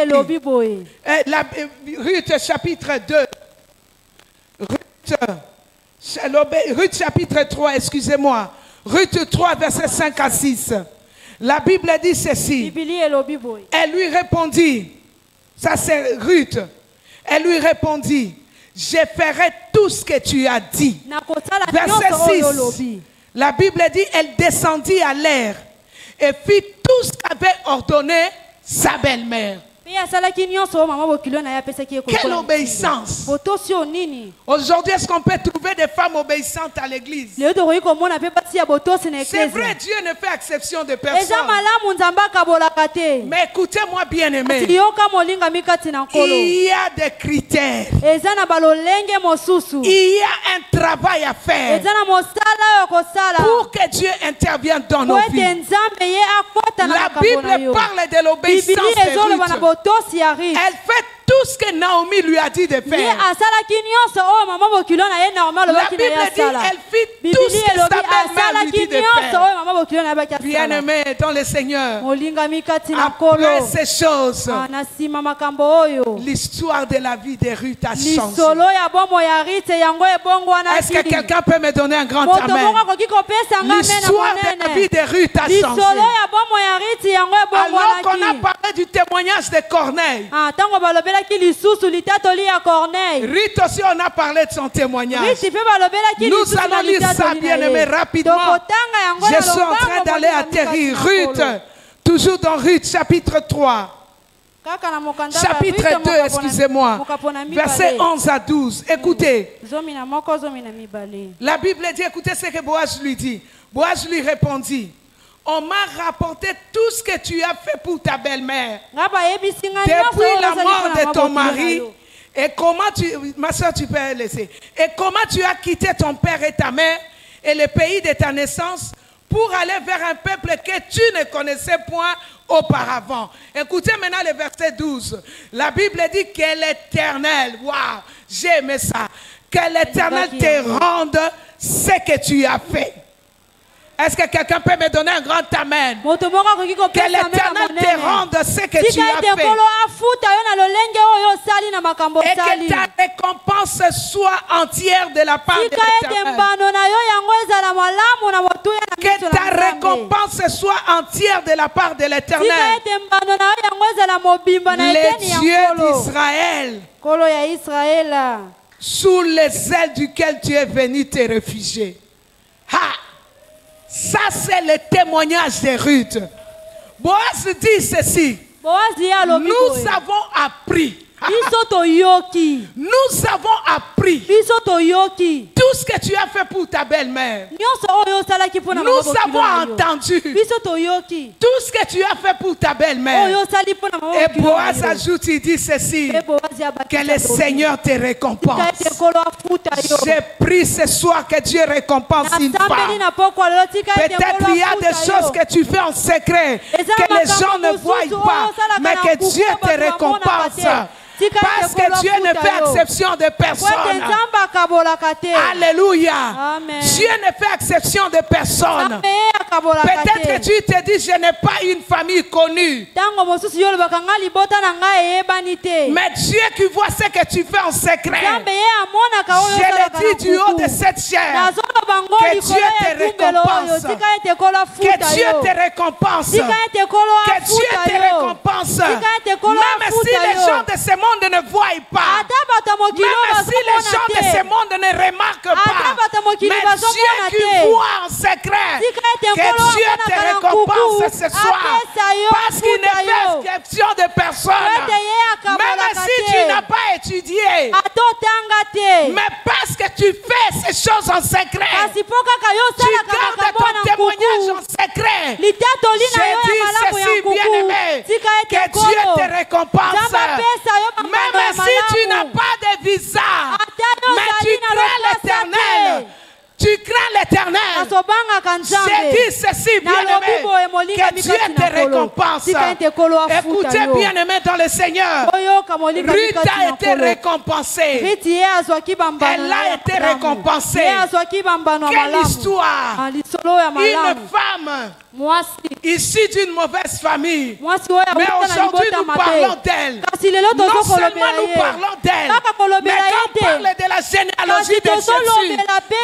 Ruth chapitre 2. Ruth chapitre 3, excusez-moi. Ruth 3, versets 5 à 6. La Bible dit ceci. Elle lui répondit. Ça c'est Ruth. Elle lui répondit. Je ferai tout ce que tu as dit. Verset 6. La Bible dit, elle descendit à l'air et fit tout ce qu'avait ordonné sa belle-mère. Quelle obéissance. Aujourd'hui, est-ce qu'on peut trouver des femmes obéissantes à l'église? C'est vrai, Dieu ne fait exception de personne. Mais écoutez-moi bien aimé, il y a des critères. Il y a un travail à faire pour que Dieu intervienne dans nos vies. La Bible parle de l'obéissance de Ruth. Elle fait tout ce que Naomi lui a dit de faire. La Bible dit elle fit tout ce que sa belle-mère lui dit de faire. Bien-aimé dans le Seigneur, après ces choses, l'histoire de la vie de Ruth a changé. Est-ce que quelqu'un peut me donner un grand amen? L'histoire de la vie de Ruth a changé. Alors qu'on a parlé du témoignage de Corneille, Ruth aussi, on a parlé de son témoignage. Nous allons lire ça, bien-aimé, rapidement. Je suis en train d'aller atterrir. Ruth, toujours dans Ruth, chapitre 3. Chapitre 2, excusez-moi. Versets 11 à 12. Écoutez. La Bible dit, écoutez ce que Boaz lui dit. Boaz lui répondit: on m'a rapporté tout ce que tu as fait pour ta belle-mère depuis la mort de ton mari. Et comment ma soeur, tu peux laisser. Et comment tu as quitté ton père et ta mère et le pays de ta naissance pour aller vers un peuple que tu ne connaissais point auparavant. Écoutez maintenant le verset 12. La Bible dit que l'Éternel, waouh, j'ai aimé ça, que l'Éternel te rende ce que tu as fait. Est-ce que quelqu'un peut me donner un grand amen? Que l'Éternel te rende ce que tu as fait. Et que ta récompense soit entière de la part de l'Éternel. Que ta récompense soit entière de la part de l'Éternel. Les dieux d'Israël, sous les ailes duquel tu es venu te réfugier. Ha! Ça, c'est le témoignage de Ruth. Boaz dit ceci. Nous avons appris. Nous avons appris tout ce que tu as fait pour ta belle-mère. Nous avons entendu tout ce que tu as fait pour ta belle-mère. Et Boaz ajoute, il dit ceci: que le Seigneur te récompense. J'ai pris ce soir que Dieu récompense une femme. Peut-être il y a des choses que tu fais en secret, que les gens ne voient pas, mais que Dieu te récompense. Parce que Dieu ne fait exception de personne. Alléluia. Amen. Dieu ne fait exception de personne. Peut-être que tu te dis, je n'ai pas une famille connue. Mais Dieu qui voit ce que tu fais en secret, je le dis du haut de cette chair, que Dieu te récompense. Que Dieu te récompense. Que Dieu te récompense. Même si les gens de ce monde ne voient pas, même si les gens de ce monde ne remarquent pas, mais Dieu qui voit en secret, que Dieu te récompense ce soir, parce qu'il ne fait exception de personne. Même si tu n'as pas étudié, mais parce que tu fais ces choses en secret, tu gardes ton témoignage en secret. Je dis ceci, bien-aimé, que Dieu te récompense. Même si tu n'as pas de visa, mais tu crains l'Éternel. Tu crains l'Éternel. J'ai dit ceci, bien-aimé, que Dieu te récompense. Écoutez, bien-aimé dans le Seigneur, Ruth a été récompensée. Elle a été récompensée. Quelle histoire! Une femme issue d'une mauvaise famille. Mais aujourd'hui, nous parlons d'elle. Non seulement nous parlons d'elle, mais quand on parle de la généalogie de Jésus,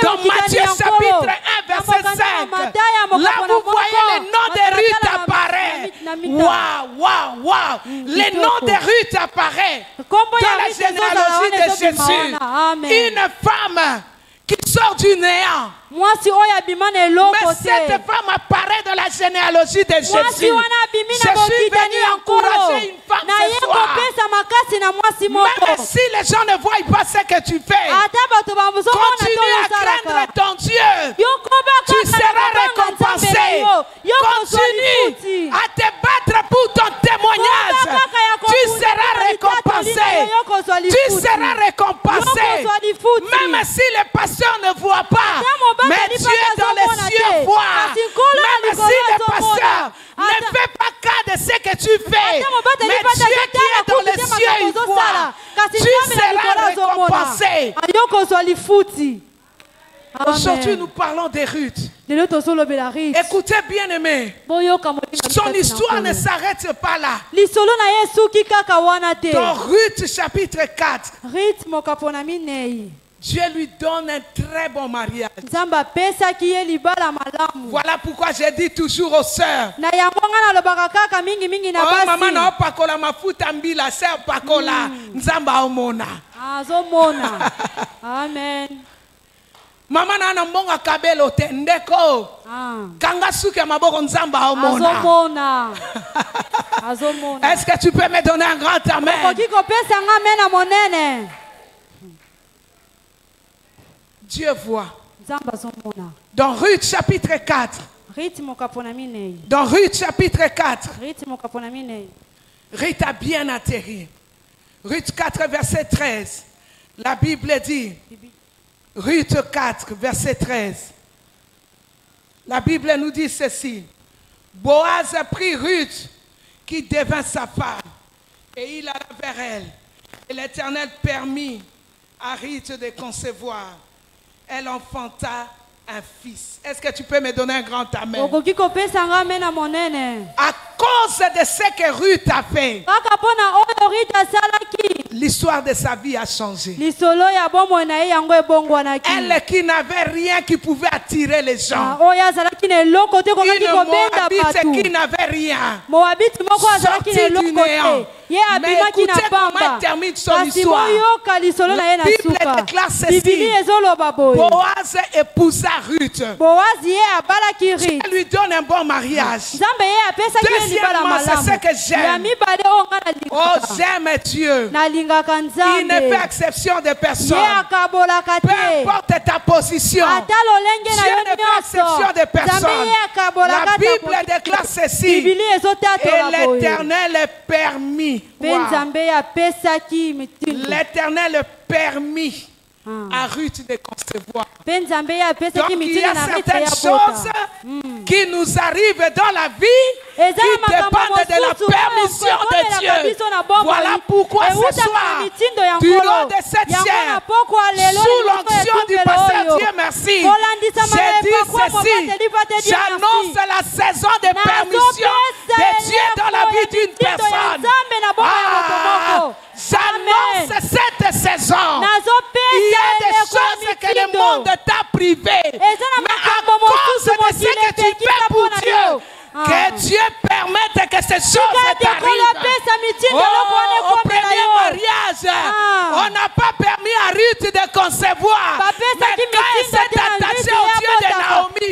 dans Matthieu chapitre 1, verset 5, là vous voyez le nom de Ruth apparaît. Waouh, waouh, waouh. Le nom de Ruth apparaît dans la généalogie de Jésus. Une femme qui sort du néant. mwasi oyo abima na eloko Mais cette te. femme apparaît dans la généalogie de Mwasi Jésus. wana abimi Je na suis bokitani venu ya nkolo. encourager une femme Na ye ce soir. kopesa makasi na mwasi moko. Même si les gens ne voient pas ce que tu fais, Ata bato bamuzomona continue à craindre ton Dieu. Tu seras récompensé. Continue à te battre pour ton témoignage. Tu seras récompensé. Tu seras récompensé. Même si les pasteurs ne voient pas, mais Dieu dans les cieux voit. Même si les pasteurs ne font pas cas de ce que tu fais, mais Dieu qui est dans les cieux, il voit. Tu seras récompensé. Aujourd'hui, nous parlons de Ruth. Écoutez, bien-aimés, son histoire ne s'arrête pas là. Dans Ruth chapitre 4, Dieu lui donne un très bon mariage. Voilà pourquoi je dis toujours aux sœurs, oh maman na opakola mafuta mbila sœur pakola nzamba omona. Amen. Mama na mbonga kabelo te ndeko kanga suke maboko nzamba omona. Est-ce que tu peux me donner un grand amen? Dieu voit. Dans Ruth chapitre 4. Dans Ruth chapitre 4. Ruth a bien atterri. Ruth 4 verset 13. La Bible dit. Ruth 4 verset 13. La Bible nous dit ceci. Boaz a pris Ruth qui devint sa femme et il alla vers elle. Et l'Éternel permit à Ruth de concevoir. Elle enfanta un fils. Est-ce que tu peux me donner un grand amen? À cause de ce que Ruth a fait, l'histoire de sa vie a changé. Elle qui n'avait rien qui pouvait attirer les gens. Une Moabite qui n'avait rien. Sorti du néant. Mais écoutez comment termine son histoire. La Bible déclare ceci. Boaz épousa Ruth. Dieu lui donne un bon mariage. Deuxièmement, c'est ce que j'aime. Oh, j'aime Dieu. Il ne fait exception de personne. Peu importe ta position. Dieu ne fait exception de personne. La Bible déclare ceci. Et l'Éternel permit. L'Éternel permit à Ruth de concevoir. Donc il y a certaines choses qui nous arrivent dans la vie qui dépendent de la permission de Dieu. Voilà pourquoi ce soir, du nom de cette chair, sous l'onction du pasteur Dieu merci, j'ai dit ceci, j'annonce la saison de permission de Dieu dans la vie d'une personne. J'annonce cette saison. Il y a des choses que le monde t'a privé. Mais à cause de ce que tu fais pour Dieu, que Dieu permette que ces choses t'arrivent. Au premier mariage, on n'a pas permis à Ruth de concevoir. Mais quand elle s'est attachée au Dieu de Naomi,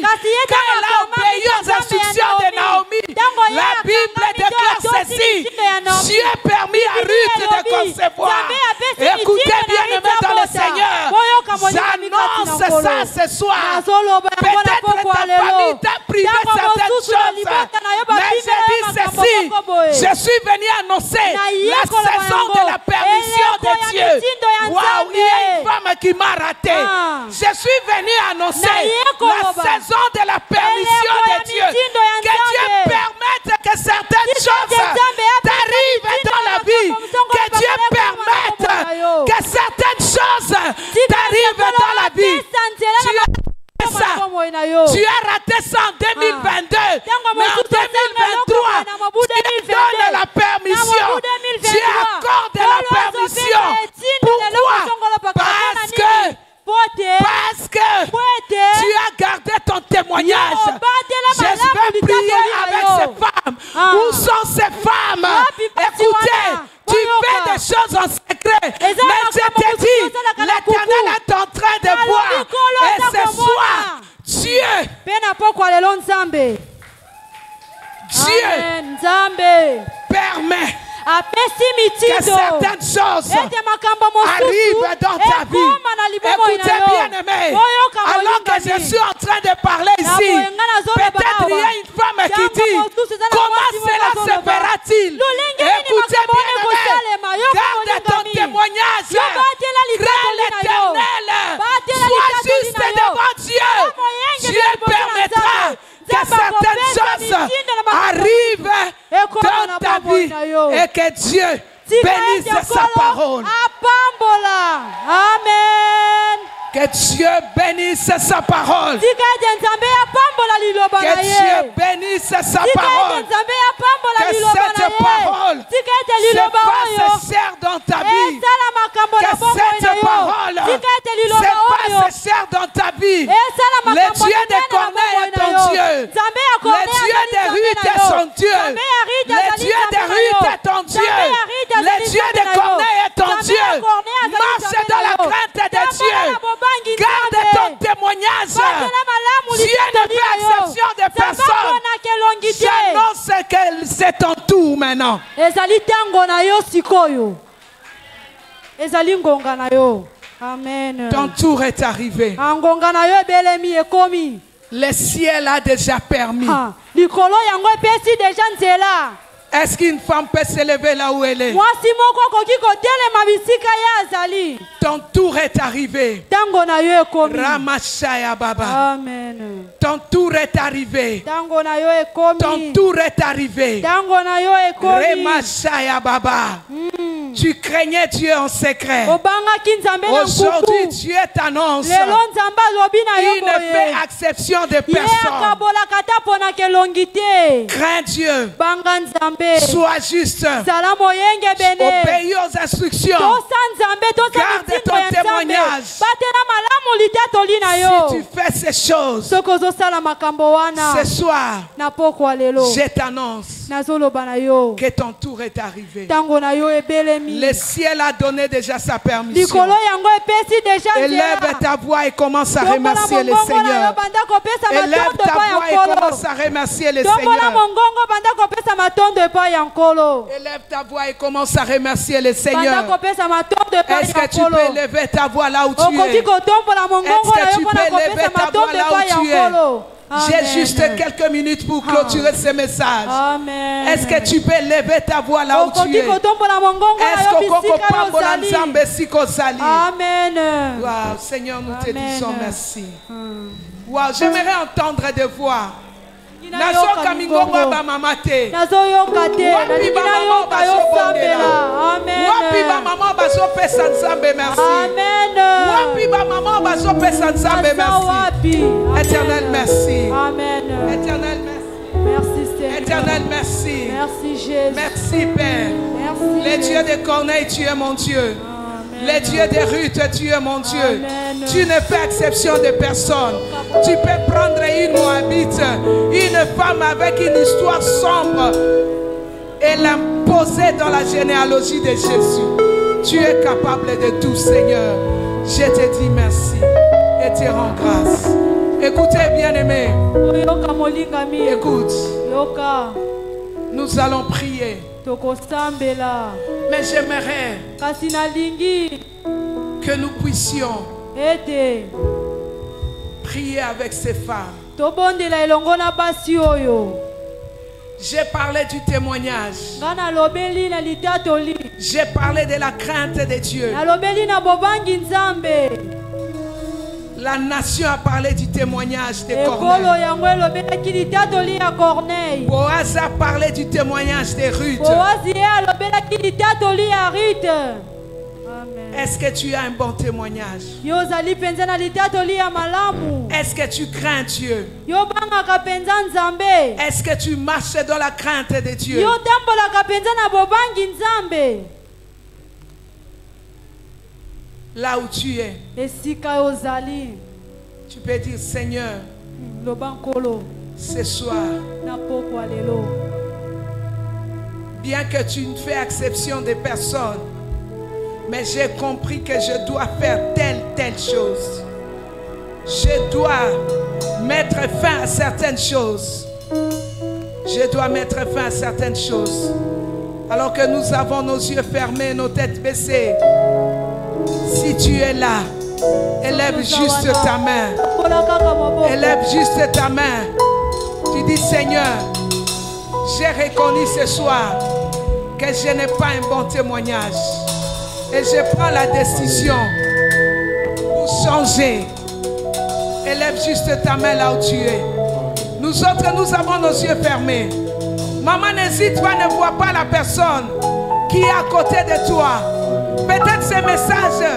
quand elle a obéi aux instructions de Naomi, la Bible déclare ceci. Dieu a permis à Ruth de concevoir. Écoutez bien aimé dans le Seigneur, j'annonce ça ce soir. Peut-être ta famille t'a privé certaines choses. Mais j'ai dit ceci, je suis venu annoncer la saison de la permission de Dieu. Waouh, il y a une femme qui m'a raté. Je suis venu annoncer la saison de la permission de Dieu. Que Dieu permette que certaines choses t'arrivent dans la vie. Que Dieu permette que certaines choses t'arrivent dans la vie. Tu as raté ça en 2022, mais en 2023, Dieu donne la permission. Dieu accorde la permission. Pourquoi? Parce que tu as gardé ton témoignage. Je vais prier avec ces femmes. Où sont ces femmes? Écoutez, tu fais des choses en secret. Mais je te dis, l'Éternel est en train de voir. Et Pena pokwa lelo nzambe. Dieu Amen. Nzambe. permet Apesi que mitindo. certaines choses Ete makambo mosusu. arrivent dans ta vie. Ekoma na libomo Écoutez ina yo. bien aimé, Boyoka alors que molingami. je suis en train de parler ici, peut-être il y a une femme qui dit, comment cela se fera-t-il? Écoutez bien aimé, garde ton témoignage, crains l'Éternel, sois juste devant Dieu. Dieu permettra que certaines choses arrivent dans ta vie et que Dieu bénisse sa parole. Apambola. Amen. Que Dieu bénisse sa parole. Tikaje nzambe apambola liloba na Que ye. Dieu bénisse sa parole. Nzambe apambola Que liloba na cette ye. parole Tikaje se liloba oyo. fasse chair dans ta vie. Esala makambo Que na bongo cette na yo. parole Tikaje se liloba oyo. fasse chair dans ta vie. Esala Le makambo Dieu na de bongo Corneille na est ton yo. Dieu. Nzambe ya Le Corneille Dieu azali de nzambe Ruth na est yo. son Dieu. Nzambe ya Ruth Le azali Dieu de nzambe na Ruth yo. est ton Dieu. Nzambe ya Ruth azali Le Dieu nzambe de na yo. Corneille est ton Nzambe Dieu. ya Corneille azali Marche nzambe dans na la yo. crainte de Tambola Dieu. na bobangi Garde nzambe. ton témoignage. Batela malamu Dieu ne litoni fait na yo. exception de personne. Sabakona kelongi te. J'annonce que c'est ton tour maintenant. Ezali tango na yo sikoyo. Ezali ngonga na yo. Amen. Ton tour est arrivé. Ngonga na yo ebelemi ekomi. Le ciel a déjà permis. Likolo yango epesi deja nzela. Est-ce qu'une femme peut se lever là où elle est? Mwasi moko akoki kotelema bisika ye azali. Ton tour est arrivé. Tango na yo ekomi. Ramashaya Baba. Amen. Ton tour est arrivé. Tango na yo ekomi. Ton tour est arrivé. Tango na yo ekomi. Remashaya Baba. Tu craignais Dieu en secret. Obangaki nzambe na Aujourd'hui, nkuku. Dieu t'annonce. Lelo nzambe alobi na yo Il ne fait boye. exception de Ye personne. akabolaka ata mpona kelongi te. Crains Dieu. Banga nzambe. Sois juste. Zala moyenge bene. Obéis aux instructions. Tosa nzambe tosa Garde mitindo ton ya nzambe. témoignage. Batela malamu litatoli na Si yo. tu fais ces choses, Soki ozosala makambo wana. ce soir, Na pokwa lelo. je t'annonce Nazoloba na yo. que ton tour est arrivé. Tango na yo ebelemi. Le ciel a donné déjà sa permission. Likolo yango epesi deja Élève nzela. ta voix et commence à Tombola remercier le mongongo na yo Seigneur. banda kopesa Élève matondo ta epai ya voix et nkolo. commence à remercier le Tombola Seigneur. mongongo banda kopesa matondo epai ya nkolo. Élève ta voix et commence à remercier le Banda Seigneur. kopesa matondo epai Est-ce ya que tu nkolo. peux lever ta voix là où tu Okoki es? kotombola mongongo Est-ce na que yo tu mpona peux lever kopesa ta voix matondo là epai ya où tu es? nkolo. J'ai Amen. juste quelques minutes pour clôturer ce message. Amen. Est-ce que tu peux lever ta voix là où tu Okoki es? kotombola mongongo na Est-ce yo que koko bisika yo pambola ozali. nzambe siko zali? Amen. Wow, Seigneur, nous te Amen. disons merci. Wow, j'aimerais entendre des voix. Nayoka Nazoka mingongo ba mama te. nazoyoka te Wapi nalingi ba mama nayoka yo bazobondela? sambela. Wapi ba Amen. mama bazopesa nzambe merci? Amen. Wapi ba mama bazopesa nzambe Asa merci? wapi? Amen. Éternel, merci. Amen. Éternel, merci. Merci Seigneur. Éternel, merci. Merci Jésus. Merci Père. Merci. Le Dieu de Corneille, tu es mon Dieu. Amen. Le Dieu de Ruth, tu es mon Dieu. Amen. Tu ne fais exception de personne. Tu peux prendre une Moabite, une femme avec une histoire sombre et l'imposer dans la généalogie de Jésus. Tu es capable de tout, Seigneur. Je te dis merci et te rends grâce. Écoutez, bien-aimés, Oyoka molingami. écoute, Yoka. nous allons prier. Tokosambela. Mais j'aimerais Kasi nalingi. que nous puissions Ete. prier avec ces femmes. Tobondela elongo na basi oyo. J'ai parlé du témoignage. Nga nalobeli na litatoli. J'ai parlé de la crainte de Dieu. Nalobeli na bobangi nzambe. La nation a parlé du témoignage de Ekolo Corneille. yango elobelaki litatoli ya Corneille. Boaz a parlé du témoignage de Ruth. Boazi ye alobelaki litatoli ya Ruth. Amen. Est-ce que tu as un bon témoignage? Yo ozali penza na litatoli ya malamu. Est-ce que tu crains Dieu? Yo bangaka penza nzambe. Est-ce que tu marches dans la crainte de Dieu? Yo tambolaka penza na bobangi nzambe. Là où tu es, Esika yo ozali. tu peux dire, Seigneur, Loba nkolo ce soir, na pokwa lelo. bien que tu ne fais exception de personne, mais j'ai compris que je dois faire telle chose. Je dois mettre fin à certaines choses. Je dois mettre fin à certaines choses. Alors que nous avons nos yeux fermés, nos têtes baissées. Si tu es là, élève juste ta main. Élève juste ta main. Tu dis, Seigneur, j'ai reconnu ce soir que je n'ai pas un bon témoignage. Et je prends la décision pour changer. Élève juste ta main là où tu es. Nous autres, nous avons nos yeux fermés. Maman, n'hésite pas, ne vois pas la personne qui est à côté de toi. Peut-être ce message